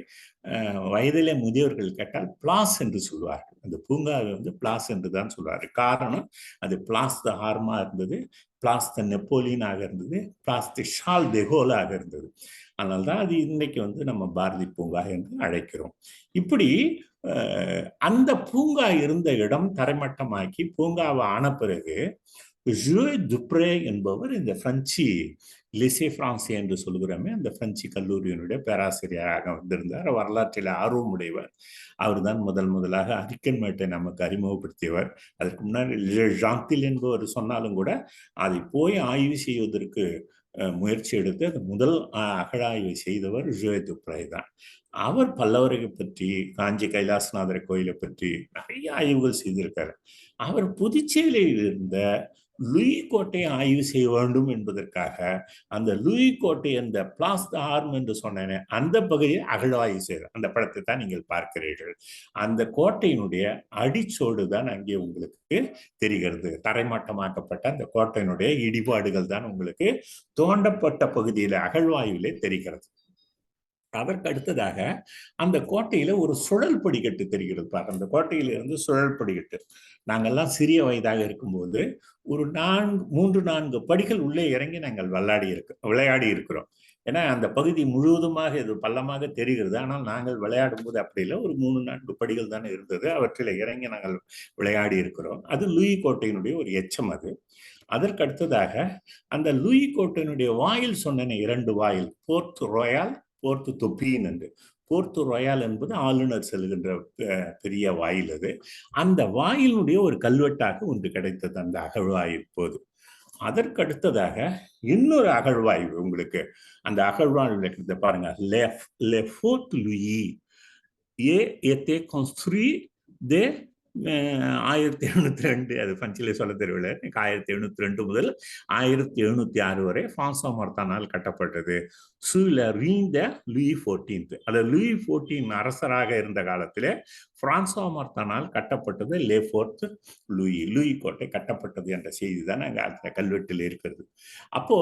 வயதிலே முதியோர்கள் கேட்டால் பிளாஸ் என்று சொல்வார்கள். அந்த பூங்காவை வந்து பிளாஸ் என்று தான் சொல்வார்கள். காரணம், அது பிளாஸ் த ஆர்மா இருந்தது, பிளாஸ் த நெப்போலியனாக இருந்தது, பிளாஸ் த ஷார்ல் டி கோலாக இருந்தது. அதனால்தான் அது இன்னைக்கு வந்து நம்ம பாரதி பூங்கா என்று அழைக்கிறோம். இப்படி அந்த பூங்கா இருந்த இடம் தரைமட்டமாக்கி பூங்காவை ஆன பிறகு ஜூயே துப்ரே என்பவர் இந்த பிரெஞ்சு லிசே பிரான்சே என்று சொல்கிறோமே, அந்த பிரெஞ்சு கல்லூரியினுடைய பேராசிரியராக வந்திருந்தார். வரலாற்றில் ஆர்வமுடையவர். அவர் தான் முதலாக அரிக்கன்மேட்டை நமக்கு அறிமுகப்படுத்தியவர். அதற்கு முன்னாடி ஜாந்தில் என்பவர் சொன்னாலும் கூட அதை போய் ஆய்வு செய்வதற்கு முயற்சி எடுத்து அது முதல் அகழாய்வை செய்தவர் ஜூயே துப்ரே தான். அவர் பல்லவரை பற்றி, காஞ்சி கைலாசநாதர் கோயிலை பற்றி நிறைய ஆய்வுகள் செய்திருக்காரு. அவர் புதுச்சேரியில் இருந்த லூயி கோட்டையை ஆய்வு செய்ய வேண்டும் என்பதற்காக அந்த லூயி கோட்டை, அந்த பிளாஸ் த ஆர்ம் என்று சொன்னேன், அந்த பகுதியை அகழாய்வு செய்தார். அந்த படத்தை தான் நீங்கள் பார்க்கிறீர்கள். அந்த கோட்டையினுடைய அடிச்சோடு தான் அங்கே உங்களுக்கு தெரிகிறது. தரைமட்டமாக்கப்பட்ட அந்த கோட்டையினுடைய இடிபாடுகள் தான் உங்களுக்கு தோண்டப்பட்ட பகுதியில அகழ்வாய்விலே தெரிகிறது. அதற்கு அடுத்ததாக அந்த கோட்டையில ஒரு சுழல் படிக்கட்டு தெரிகிறது பாரு. அந்த கோட்டையில இருந்து சுழல் படிக்கட்டு, நாங்கெல்லாம் சிறிய வயதாக இருக்கும்போது ஒரு 3-4 படிகள் உள்ளே இறங்கி நாங்கள் விளையாடி இருக்கிறோம். ஏன்னா அந்த பகுதி முழுவதுமாக இது பள்ளமாக தெரிகிறது. ஆனால் நாங்கள் விளையாடும் போது அப்படி இல்லை, ஒரு 3-4 படிகள் தானே இருந்தது. அவற்றில் இறங்கி நாங்கள் விளையாடி இருக்கிறோம். அது லூயி கோட்டையினுடைய ஒரு எச்சம். அது அதற்கு அடுத்ததாக அந்த லூயி கோட்டையினுடைய வாயில் சொன்ன 2 வாயில், போர்ட் ராயல், போர்ட் தொப்பீன் என்று. போர்ட் ராயல் என்பது ஆளுநர் செல்கின்ற பெரிய வாயில். அது அந்த வாயிலுடைய ஒரு கல்வெட்டாக ஒன்று கிடைத்தது அந்த அகழ்வாய்வு போது. அதற்கு அடுத்ததாக இன்னொரு அகழ்வாய்வு உங்களுக்கு அந்த அகழ்வாய்வு கிடைத்த பாருங்க. Le Fort Louis était construit de 1702, அது பஞ்சிலே சொல்ல தெரியவில்லை. 1702 முதல் 1706 வரை பிரான்சுவா மார்த்தானால் கட்டப்பட்டது. லூயி 14. அது லூயி 14 அரசராக இருந்த காலத்திலே பிரான்சுவா மார்த்தானால் கட்டப்பட்டது லே ஃபோர்ட் லூயி கோட்டை கட்டப்பட்டது என்ற செய்தி தான் அங்கே அந்த கல்வெட்டில் இருக்கிறது. அப்போ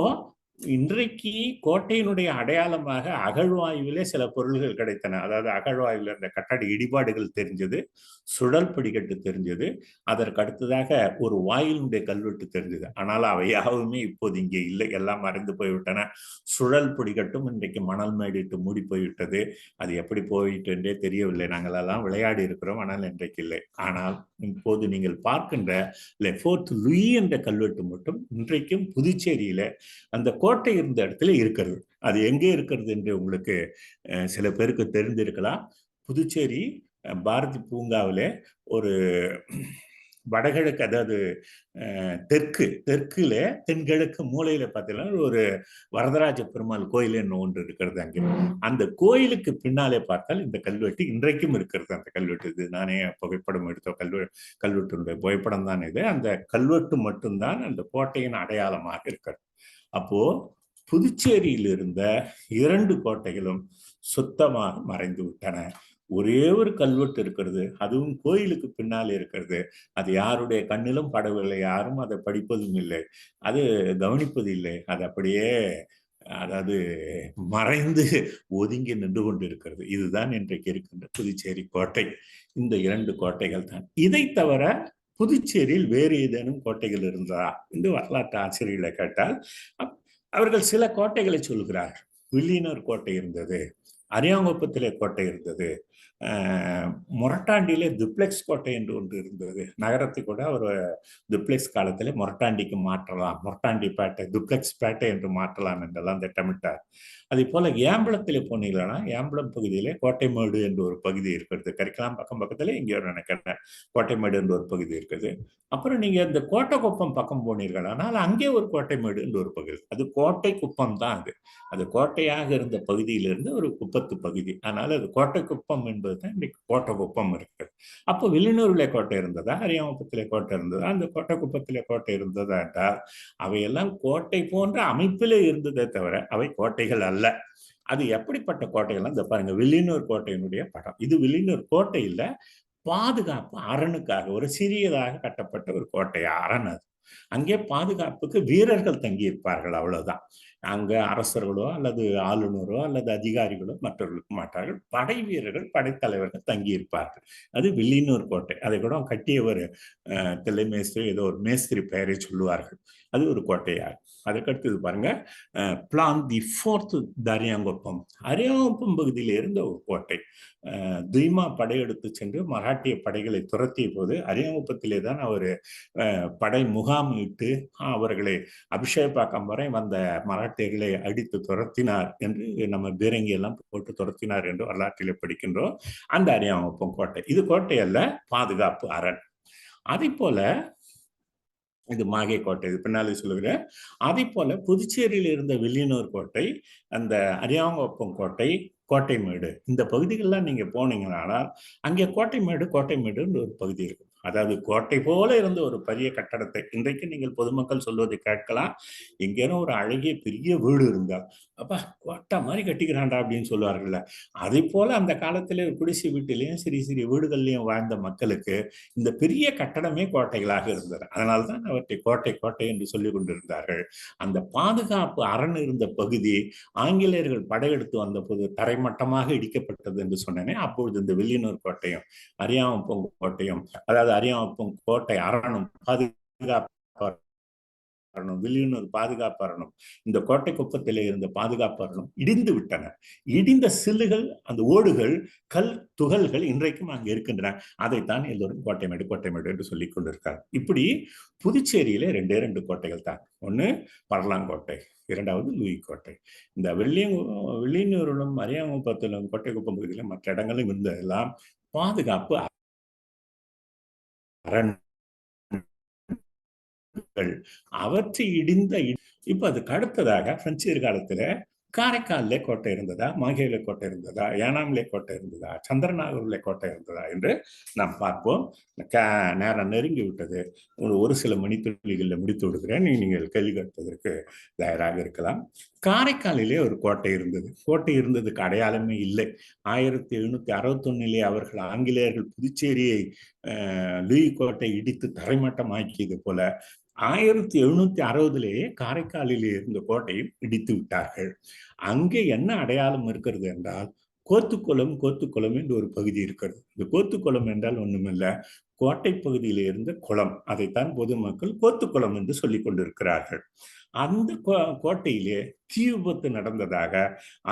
இன்றைக்கு கோட்டையினுடைய அடையாளமாக அகழ்வாய்விலே சில பொருள்கள் கிடைத்தன. அதாவது அகழ்வாய்வில் இருந்த கட்டட இடிபாடுகள் தெரிஞ்சது, சுழல் படிக்கட்டு தெரிஞ்சது, அதற்கு அடுத்ததாக ஒரு வாயிலுடைய கல்வெட்டு தெரிஞ்சது. ஆனால் அவை யாவுமே இப்போது இங்கே இல்லை, எல்லாம் மறைந்து போய்விட்டன. சுழல் படிக்கட்டும் இன்றைக்கு மணல் மேடிட்டு மூடி போய்விட்டது. அது எப்படி போயிட்டு என்றே தெரியவில்லை. நாங்கள் எல்லாம் விளையாடி இருக்கிறோம், ஆனால் இன்றைக்கு இல்லை. ஆனால் இப்போது நீங்கள் பார்க்கின்ற ஃபோர்ட் லூயி என்ற கல்வெட்டு மட்டும் இன்றைக்கும் புதுச்சேரியில அந்த கோட்டை இருந்த இடத்துல இருக்கிறது. அது எங்கே இருக்கிறது என்று உங்களுக்கு சில பேருக்கு தெரிந்திருக்கலாம். புதுச்சேரி பாரதி பூங்காவிலே ஒரு வடகிழக்கு, அதாவது தெற்குல தென்கிழக்கு மூலையில பார்த்தீங்கன்னா ஒரு வரதராஜ பெருமாள் கோயில் என்ன ஒன்று இருக்கிறது. அங்கே அந்த கோயிலுக்கு பின்னாலே பார்த்தால் இந்த கல்வெட்டு இன்றைக்கும் இருக்கிறது. அந்த கல்வெட்டு, இது நானே புகைப்படம் எடுத்த கல்வெட்டுடைய புகைப்படம் தான் இது. அந்த கல்வெட்டு மட்டும்தான் அந்த கோட்டையின் அடையாளமாக இருக்கிறது. அப்போ புதுச்சேரியில் இருந்த 2 கோட்டைகளும் சுத்தமாக மறைந்து விட்டன. ஒரே ஒரு கல்வெட்டு இருக்கிறது, அதுவும் கோயிலுக்கு பின்னால் இருக்கிறது. அது யாருடைய கண்ணிலும் படவில்லை, யாரும் அதை படிப்பதும் இல்லை, அது கவனிப்பது இல்லை. அது அப்படியே அதாவது மறைந்து ஒதுங்கி நின்று கொண்டு இருக்கிறது. இதுதான் இன்றைக்கு இருக்கின்ற புதுச்சேரி கோட்டை. இந்த 2 கோட்டைகள் தான். இதை தவிர புதுச்சேரியில் வேறு ஏதேனும் கோட்டைகள் இருந்ததா என்று வரலாற்று ஆசிரியர்களை கேட்டால் அவர்கள் சில கோட்டைகளை சொல்கிறார். வில்லியனூர் கோட்டை இருந்தது, அரியாங்குப்பத்திலே கோட்டை இருந்தது, மொரட்டாண்டியிலே துப்ளெக்ஸ் கோட்டை என்று ஒன்று இருந்தது. நகரத்தை கூட ஒரு துப்ளெக்ஸ் காலத்திலே மொரட்டாண்டிக்கு மாற்றலாம், மொரட்டாண்டி பேட்டை துப்ளெக்ஸ் பேட்டை என்று மாற்றலாம் என்றெல்லாம் திட்டமிட்டார். அதே போல ஏம்பலத்திலே போனீங்கன்னா ஏம்பலம் பகுதியிலே கோட்டைமேடு என்று ஒரு பகுதி இருக்கிறது. கரிக்கலாம் பக்கத்துல இங்கே நினைக்கிறேன் கோட்டைமேடு என்று ஒரு பகுதி இருக்குது. அப்புறம் நீங்க இந்த கோட்டைக்குப்பம் பக்கம் போனீர்களானால் அங்கே ஒரு கோட்டைமேடு என்று ஒரு பகுதி. அது கோட்டை குப்பம் தான். அது கோட்டையாக இருந்த பகுதியிலிருந்து ஒரு குப்பத்து பகுதி. அதனால அது கோட்டை குப்பம் என்பது தான் இன்னைக்கு கோட்டை குப்பம் இருக்குது. அப்போ வில்லியனூரிலே கோட்டை இருந்ததா, அரியாங்குப்பத்திலே கோட்டை இருந்ததா, அந்த கோட்டை குப்பத்திலே கோட்டை இருந்ததா என்றால் அவையெல்லாம் கோட்டை போன்ற அமைப்பிலே இருந்ததே தவிர அவை கோட்டைகள் அல்ல. அது எப்படிப்பட்ட கோட்டைகள்? இந்த பாருங்க, வில்லியனூர் கோட்டையினுடைய படம். இது வில்லியனூர் கோட்டை இல்ல, பாதுகாப்பு அரணுக்காக ஒரு சிறியதாக கட்டப்பட்ட ஒரு கோட்டை அரண். அது அங்கே பாதுகாப்புக்கு வீரர்கள் தங்கியிருப்பார்கள், அவ்வளவுதான். அங்க அரசர்களோ அல்லது ஆளுநரோ அல்லது அதிகாரிகளோ மற்றவர்களுக்கு மாட்டார்கள். படை வீரர்கள், படைத்தலைவர்கள் தங்கியிருப்பார்கள். அது வில்லியனூர் கோட்டை. அதை கூட கட்டியவர் தில்லை மேஸ்திரி, ஏதோ ஒரு மேஸ்திரி பெயரை சொல்லுவார்கள். அது ஒரு கோட்டையார். அதுக்கடுத்தது பாருங்க, plan the fourth Ariyankuppam. Ariyankuppam பகுதியில் இருந்த ஒரு கோட்டை. துய்மா படையெடுத்து சென்று மராட்டிய படைகளை துரத்திய போது அரியாங்குப்பத்திலே தான் அவர் படை முகாமிட்டு அவர்களை அபிஷேகப்பாக்கம் வரை வந்த மராட்டியர்களை அடித்து துரத்தினார் என்று நம்ம பீரங்கி எல்லாம் போட்டு துரத்தினார் என்று வரலாற்றிலே படிக்கின்றோம். அந்த அரியாங்குப்பம் கோட்டை. இது கோட்டை அல்ல, பாதுகாப்பு அரண். அதே போல இது மாகே கோட்டை, இது பின்னாலே சொல்லுகிறேன். அதே போல புதுச்சேரியில் இருந்த வில்லியனூர் கோட்டை, அந்த அரியாங்குப்பம் கோட்டை, கோட்டைமேடு, இந்த பகுதிகள்லாம் நீங்க போனீங்கன்னா அங்கே கோட்டைமேடுன்னு ஒரு பகுதி இருக்கும். அதாவது கோட்டை போல இருந்த ஒரு பெரிய கட்டடத்தை இன்றைக்கு நீங்கள் பொதுமக்கள் சொல்வதை கேட்கலாம். எங்கேனும் ஒரு அழகிய பெரிய வீடு இருந்தால் அப்பா கோட்டை மாதிரி கட்டிக்கிறான்டா அப்படின்னு சொல்லுவார்கள்ல, அதே போல அந்த காலத்திலே குடிசை வீட்டிலையும் சிறிய சிறிய வீடுகள்லையும் வாழ்ந்த மக்களுக்கு இந்த பெரிய கட்டடமே கோட்டைகளாக இருந்தது. அதனால்தான் அவற்றை கோட்டை என்று சொல்லிக் கொண்டிருந்தார்கள். அந்த பாதுகாப்பு அரண் இருந்த பகுதி ஆங்கிலேயர்கள் படையெடுத்து வந்த போது தரைமட்டமாக இடிக்கப்பட்டது என்று சொன்னேனே, அப்பொழுது இந்த வில்லியனூர் கோட்டையும் அரியாங்குப்பம் கோட்டையும், அதாவது அரியாங்குப்பம் கோட்டை அரணும் பாதுகாப்பு வில்லியனூர் பாதுகாப்பு அரணும், இந்த கோட்டை குப்பத்திலே இருந்த பாதுகாப்பு அரணும் இடிந்து விட்டன. இடிந்த சில்லுகள், அந்த ஓடுகள், கல் துகள்கள் இன்றைக்கும் அங்கே இருக்கின்றன. அதைத்தான் எல்லோரும் கோட்டைமேடு என்று சொல்லிக் கொண்டிருக்காங்க. இப்படி புதுச்சேரியிலே 2 கோட்டைகள் தான். ஒண்ணு பரலாங்கோட்டை, இரண்டாவது லூயி கோட்டை. இந்த வில்லியனூரிலும் அரியாங்குப்பத்திலும் கோட்டை குப்பம் பகுதியிலும் மற்ற இடங்களும் இருந்ததெல்லாம் பாதுகாப்பு அரண். அவற்றை இடிந்த இப்ப அதுக்கு அடுத்ததாக பிரெஞ்சு காலத்துல காரைக்காலிலே கோட்டை இருந்ததா, மாகேல கோட்டை இருந்ததா, ஏனாமிலே கோட்டை இருந்ததா, சந்திரநாகூர்ல கோட்டை இருந்ததா என்று நாம் பார்ப்போம். நேரம் நெருங்கி விட்டது. ஒரு சில மணித்துளிகளில் முடித்து விடுகிறேன், நீங்கள் கேள்வி கேட்பதற்கு தயாராக இருக்கலாம். காரைக்காலிலே ஒரு கோட்டை இருந்தது. கோட்டை இருந்ததுக்கு அடையாளமே இல்லை. 1761 அவர்கள் ஆங்கிலேயர்கள் புதுச்சேரியை லூயி கோட்டை இடித்து தரைமட்டமாக்கியது போல 1760 காரைக்காலில் இருந்த கோட்டையும் இடித்து விட்டார்கள். அங்கே என்ன அடையாளம் இருக்கிறது என்றால் கோத்துக்குளம் என்று ஒரு பகுதி இருக்கிறது. இந்த கோத்துக்குளம் என்றால் ஒண்ணுமில்ல, கோட்டை பகுதியில் இருந்த குளம். அதைத்தான் பொதுமக்கள் கோத்துக்குளம் என்று சொல்லிக் கொண்டிருக்கிறார்கள். அந்த கோட்டையிலே தீ விபத்து நடந்ததாக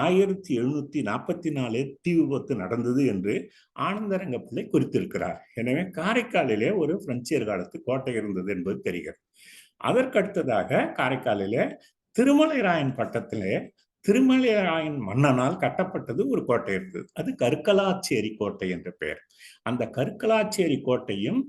1744 தீ விபத்து நடந்தது என்று ஆனந்தரங்க பிள்ளை குறித்திருக்கிறார். எனவே காரைக்காலிலே ஒரு பிரெஞ்சியர் காலத்து கோட்டை இருந்தது என்பது தெரிகிறது. அதற்கடுத்ததாக காரைக்காலிலே திருமலைராயன் பட்டத்திலே திருமலைராயன் மன்னனால் கட்டப்பட்டது ஒரு கோட்டை இருந்தது. அது கற்கலாச்சேரி கோட்டை என்ற பெயர். அந்த கற்கலாச்சேரி கோட்டையும்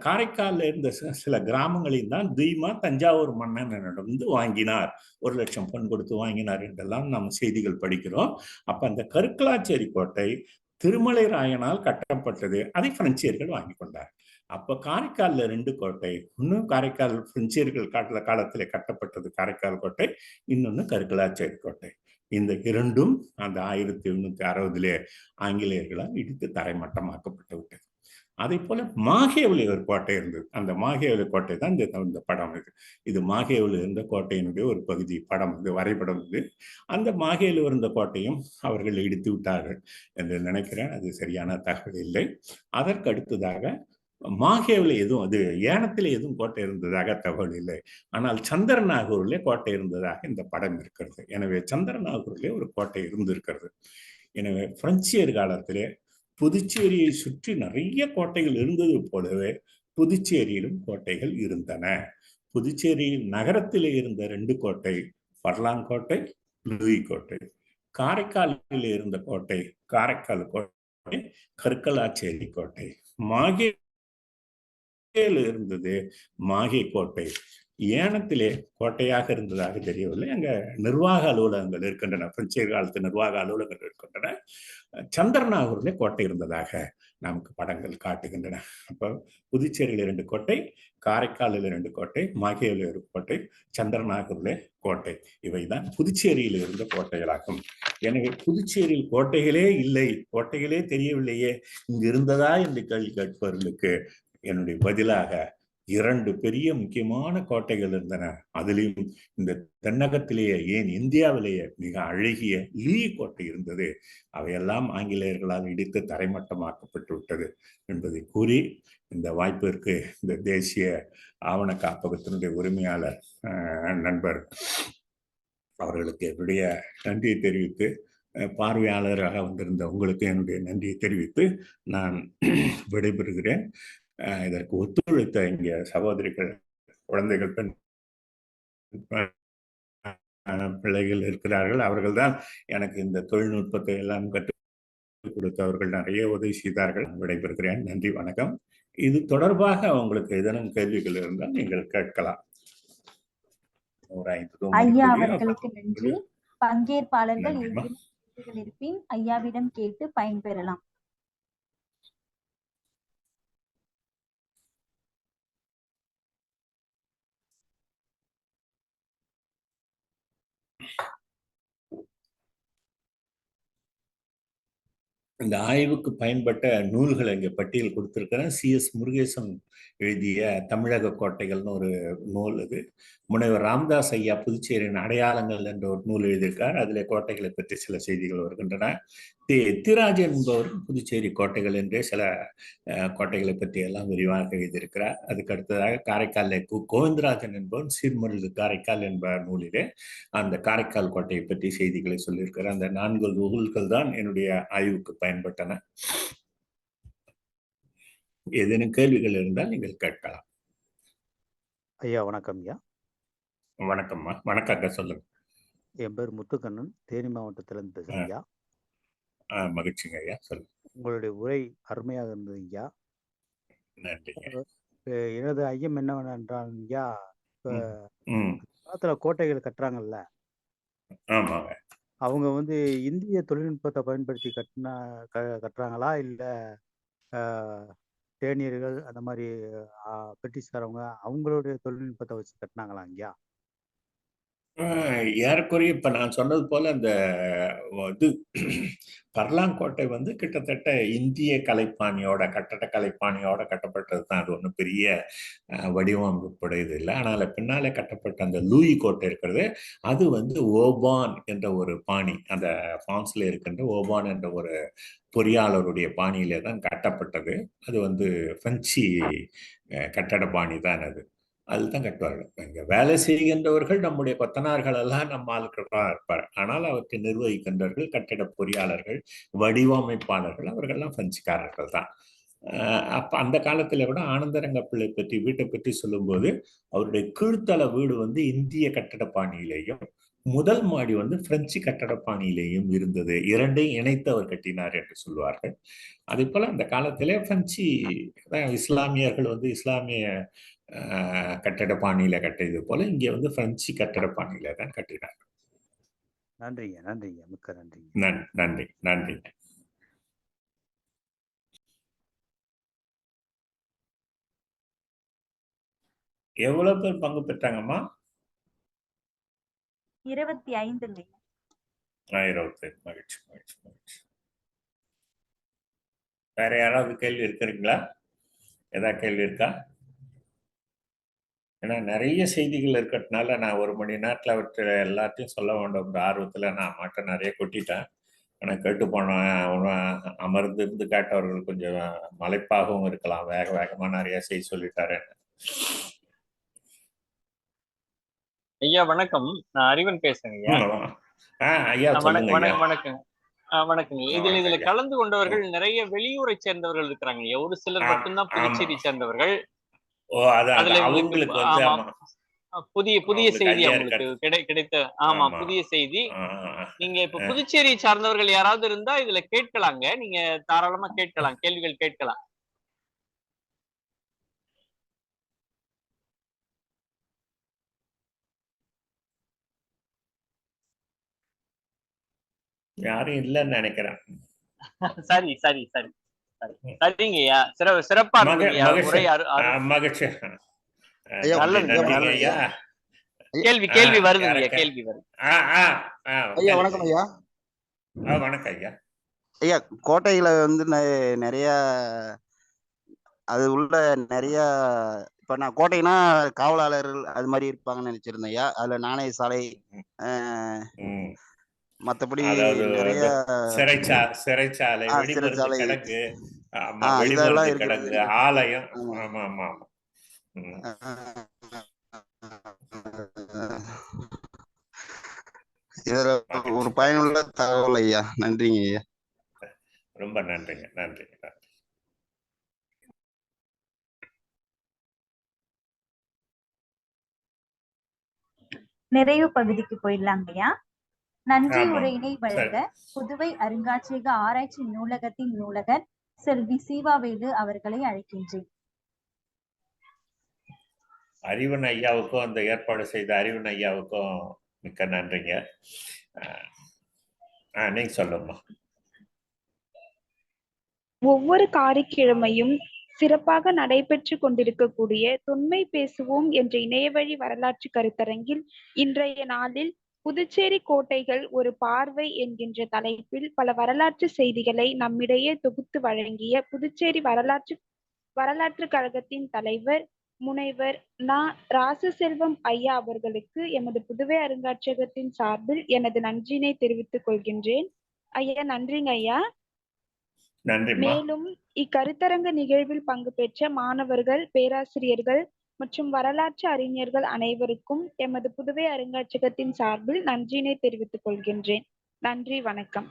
காரைக்காலில் இருந்த சில கிராமங்களில் தான் தீமா தஞ்சாவூர் மன்னனிடமிருந்து வாங்கினார், 1,00,000 பொன் கொடுத்து வாங்கினார் என்றெல்லாம் நாம் செய்திகள் படிக்கிறோம். அப்ப அந்த கற்கலாச்சேரி கோட்டை திருமலைராயனால் கட்டப்பட்டது. அதை பிரெஞ்சியர்கள் வாங்கி கொண்டார். அப்ப காரைக்கால்ல 2 கோட்டை, இன்னும் காரைக்கால் பிரெஞ்சியர்கள் காலத்திலே கட்டப்பட்டது காரைக்கால் கோட்டை, இன்னொன்னு கற்கலாச்சேரி கோட்டை. இந்த இரண்டும் அந்த 1760 ஆங்கிலேயர்களால் இடித்து தரைமட்டமாக்கப்பட்டு விட்டது. அதே போல மாகேவில் ஒரு கோட்டை இருந்தது. அந்த மாகேவில் கோட்டை தான் இந்த படம் இது மாகேவில் இருந்த கோட்டையினுடைய ஒரு பகுதி படம், இது வரைபடம். இது அந்த மாகேவில் இருந்த கோட்டையும் அவர்கள் இடித்து விட்டார்கள் என்று நினைக்கிறேன். அது சரியான தகவல் இல்லை. அதற்கு அடுத்ததாக மாகேவில் எதுவும், அது ஏனத்தில் எதுவும் கோட்டை இருந்ததாக தகவல் இல்லை. ஆனால் சந்திரநாகூரிலே கோட்டை இருந்ததாக இந்த படம் இருக்கிறது. எனவே சந்திரநாகூரிலே ஒரு கோட்டை இருந்திருக்கிறது. எனவே பிரெஞ்சியர் காலத்திலே புதுச்சேரியை சுற்றி நிறைய கோட்டைகள் இருந்தது போலவே புதுச்சேரியிலும் கோட்டைகள் இருந்தன. புதுச்சேரியில் நகரத்திலே இருந்த 2 கோட்டை, பர்லாங்கோட்டை, லூயி கோட்டை. காரைக்காலில் இருந்த கோட்டை காரைக்கால் கோட்டை, கற்கலாச்சேரி கோட்டை. மாகே இருந்தது மாகே கோட்டை. ஏனத்திலே கோட்டையாக இருந்ததாக தெரியவில்லை. அங்க நிர்வாக அலுவலகங்கள் இருக்கின்றன, பிரெஞ்சியர் காலத்து நிர்வாக அலுவலகங்கள் இருக்கின்றன. சந்திரநாகூரிலே கோட்டை இருந்ததாக நமக்கு படங்கள் காட்டுகின்றன. அப்போ புதுச்சேரியில் 2 கோட்டை, காரைக்காலில் 2 கோட்டை, மாகேவில் 1 கோட்டை, சந்திரநாகூரிலே கோட்டை. இவைதான் புதுச்சேரியில் இருந்த கோட்டைகளாகும். எனவே புதுச்சேரியில் கோட்டைகளே இல்லை, கோட்டைகளே தெரியவில்லையே, இங்கு இருந்ததா என்று கேள்வி கேட்பவர்களுக்கு என்னுடைய பதிலாக 2 பெரிய முக்கியமான கோட்டைகள் இருந்தன. அதிலும் இந்த தென்னகத்திலேயே, ஏன் இந்தியாவிலேயே மிக அழகிய லீ கோட்டை இருந்தது. அவையெல்லாம் ஆங்கிலேயர்களால் இடித்து தரைமட்டமாக்கப்பட்டு விட்டது என்பதை கூறி, இந்த வாய்ப்பிற்கு இந்த தேசிய ஆவண காப்பகத்தினுடைய உரிமையாளர் நண்பர் அவர்களுக்கு என்னுடைய நன்றியை தெரிவித்து, பார்வையாளராக வந்திருந்த உங்களுக்கு என்னுடைய நன்றியை தெரிவித்து நான் விடைபெறுகிறேன். இதற்கு ஒத்துழைத்த இங்க சகோதரிகள், குழந்தைகள், பெண் பிள்ளைகள் இருக்கிறார்கள். அவர்கள்தான் எனக்கு இந்த தொழில்நுட்பத்தை எல்லாம் கற்றுக் கொடுத்தவர்கள், நிறைய உதவி செய்தார்கள். விடைபெறுகிறேன். நன்றி, வணக்கம். இது தொடர்பாக உங்களுக்கு ஏதேனும் கேள்விகள் இருந்தால் நீங்கள் கேட்கலாம். ஐயா அவர்களுக்கு நன்றி. பங்கேற்பாளர்கள் இருப்பின் ஐயாவிடம் கேட்டு பயன்பெறலாம். இந்த ஆய்வுக்கு பயன்பட்ட நூல்களை இங்கே பட்டியல் கொடுத்திருக்கிறேன். CS முருகேசன் எழுதிய தமிழக கோட்டைகள்னு ஒரு நூல். இது முனைவர் ராமதாஸ் ஐயா புதுச்சேரியின் அடையாளங்கள் என்ற ஒரு நூல் எழுதியிருக்கார். அதில் கோட்டைகளை பற்றி சில செய்திகள் வருகின்றன. எத்திராஜன் என்பவர் புதுச்சேரி கோட்டைகள் என்றே சில கோட்டைகளை பற்றி எல்லாம் விரிவாக எழுதியிருக்கிறார். அதுக்கு அடுத்ததாக காரைக்காலில் கோவிந்தராஜன் என்பவர் சீர்மருது காரைக்கால் என்ற நூலிலே அந்த காரைக்கால் கோட்டையை பற்றி செய்திகளை சொல்லியிருக்கிறார். அந்த 4 நூல்கள் தான் என்னுடைய ஆய்வுக்கு பயன்பட்டன. ஏதேனும் கேள்விகள் இருந்தால் நீங்கள் கேட்கலாம். ஐயா வணக்கம். ஐயா வணக்கம்மா. வணக்கங்க, சொல்லுங்க. என் பேர் முத்துக்கண்ணன், தேனி மாவட்டத்திலிருந்து பேசுறேன் ஐயா. மகிழ்ச்சிங்க ஐயா, சொல்லுங்க. உங்களுடைய உரை அருமையாக இருந்தது ஐயா. நன்றிங்க. எனது ஐயம் என்னவென்றால் ஐயா, காலத்துல கோட்டைகள் கட்டுறாங்கல்ல, ஆமாங்க, அவங்க வந்து இந்திய தொழில்நுட்பத்தை பயன்படுத்தி கட்டுறாங்களா, இல்ல தேனியர்கள் அந்த மாதிரி பிரிட்டிஷ்காரவங்க அவங்களுடைய தொழில்நுட்பத்தை வச்சு கட்டினாங்களா ஐயா? ஏறக்குறைய இப்ப நான் சொன்னது போல அந்த இது பர்லாங்கோட்டை வந்து கிட்டத்தட்ட இந்திய கலைப்பாணியோட கட்டட கலைப்பாணியோட கட்டப்பட்டது தான். அது ஒன்றும் பெரிய வடிவமைப்புடையது இல்லை. ஆனால் பின்னாலே கட்டப்பட்ட அந்த லூயி கோட்டை இருக்கிறது, அது வந்து ஓபான் என்ற ஒரு பாணி, அந்த பிரான்ஸ்ல இருக்கின்ற ஓபான் என்ற ஒரு பொறியாளருடைய பாணியிலே தான் கட்டப்பட்டது. அது வந்து பிரெஞ்சு கட்டட பாணி தான் அது. அதுதான் கட்டுவார்கள். இங்க வேலை செய்கின்றவர்கள் நம்முடைய கொத்தனார்கள் எல்லாம் நம்ம ஆட்களா இருப்பார். ஆனால் அவற்றை நிர்வகிக்கின்றவர்கள் கட்டிட பொறியாளர்கள், வடிவமைப்பாளர்கள், அவர்கள்லாம் பிரெஞ்சுக்காரர்கள் தான். அப்ப அந்த காலத்துல கூட ஆனந்தரங்க பிள்ளை பற்றி வீட்டை பற்றி சொல்லும்போது அவருடைய கீழ்த்தள வீடு வந்து இந்திய கட்டட பாணியிலேயும் முதல் மாடி வந்து பிரெஞ்சு கட்டட பாணியிலேயும் இருந்தது. இரண்டையும் இணைத்து அவர் கட்டினார் என்று சொல்வார்கள். அதே போல அந்த காலத்திலே பிரெஞ்சு இஸ்லாமியர்கள் வந்து இஸ்லாமிய கட்டட பாணியில கட்டியது போல இங்கே வந்து பிரெஞ்சு கட்டட பாணியில தான் கட்டினார். நன்றிங்க, நன்றிங்க, மிக்க நன்றிங்க. நன்றி, நன்றிங்க. எவ்வளவு பேர் பங்கு பெற்றாங்கம்மா? 25. 25. மகிழ்ச்சி, மகிழ்ச்சி, மகிழ்ச்சி. வேற யாராவது கேள்வி இருக்கிறீங்களா? ஏதாவது கேள்வி இருக்கா? ஏன்னா நிறைய செய்திகள் இருக்கிறதுனால நான் 1 மணி நேரத்தில் அவற்றை எல்லாத்தையும் சொல்ல வேண்டும் ஆர்வத்தில் நான் மாட்ட நிறைய கொட்டிட்டேன். ஆனால் கேட்டு போனேன் அமர்ந்து இருந்து கேட்டவர்கள் கொஞ்சம் மலைப்பாகவும் இருக்கலாம். வேக வேகமாக நிறைய செய்தி சொல்லிட்டாரு. ஐயா வணக்கம், நான் அறிவன் பேசுறேன் ஐயா. வணக்கம். இதுல கலந்து கொண்டவர்கள் நிறைய வெளியூரை சேர்ந்தவர்கள் இருக்கிறாங்க. ஒரு சிலர் மட்டும்தான் புதுச்சேரி சேர்ந்தவர்கள். புதிய செய்தி அவங்களுக்கு கிடைத்த. ஆமா, புதிய செய்தி. நீங்க இப்ப புதுச்சேரி சார்ந்தவர்கள் யாராவது இருந்தா இதுல கேட்கலாங்க. நீங்க தாராளமா கேட்கலாம், கேள்விகள் கேட்கலாம். யாரும் இல்லைன்னு நினைக்கிறேன். சரி சரிங்கய்யா, சிறப்பா மகிழ்ச்சி. கேள்வி வருதுங்க, கேள்வி வருது. வணக்கம் ஐயா. வணக்கம் ஐயா. ஐயா, கோட்டையில வந்து நிறைய அது உள்ள நிறைய இப்ப நான் கோட்டைனா காவலாளர்கள் அது மாதிரி இருப்பாங்கன்னு நினைச்சிருந்தேன் ஐயா. அதுல நாணய சாலை, மத்தபடி நிறைய சிறைச்சாலை, கிடங்கு, கிடங்கு, ஆலயம். ஆமா ஆமா. இதுல ஒரு பயனுள்ள தகவல் ஐயா. நன்றிங்க ஐயா. ரொம்ப நன்றிங்க. நன்றி. நிறைவு பகுதிக்கு போயிடலாங்கய்யா. நன்றி உரையினை வழங்க புதுவை அருங்காட்சியக ஆராய்ச்சி நூலகத்தின் நூலகர் செல்வி சீவாவேலு அவர்களை அழைக்கின்றேன். அறிவன் ஐயாவுக்கும் அந்த ஏற்பாடு செய்த அறிவன் ஐயாவுக்கும் மிக்க நன்றிங்க. நீங்க சொல்லுமா. ஒவ்வொரு காரிக்கிழமையும் சிறப்பாக நடைபெற்று கொண்டிருக்கக்கூடிய தொன்மை பேசுவோம் என்ற இணையவழி வரலாற்று கருத்தரங்கில் இன்றைய நாளில் புதுச்சேரி கோட்டைகள் ஒரு பார்வை என்கின்ற தலைப்பில் பல வரலாற்று செய்திகளை நம்மிடையே தொகுத்து வழங்கிய புதுச்சேரி வரலாற்று கழகத்தின் தலைவர் முனைவர் ராசசெல்வம் ஐயா அவர்களுக்கு எமது புதுவை அருங்காட்சியகத்தின் சார்பில் எனது நன்றியினை தெரிவித்துக் கொள்கின்றேன். ஐயா, நன்றிங்க ஐயா. மேலும் இக்கருத்தரங்க நிகழ்வில் பங்கு பெற்ற மாணவர்கள், பேராசிரியர்கள் மற்றும் வரலாற்று அறிஞர்கள் அனைவருக்கும் எமது புதுவை அருங்காட்சியகத்தின் சார்பில் நன்றியினை தெரிவித்துக் கொள்கின்றேன். நன்றி, வணக்கம்.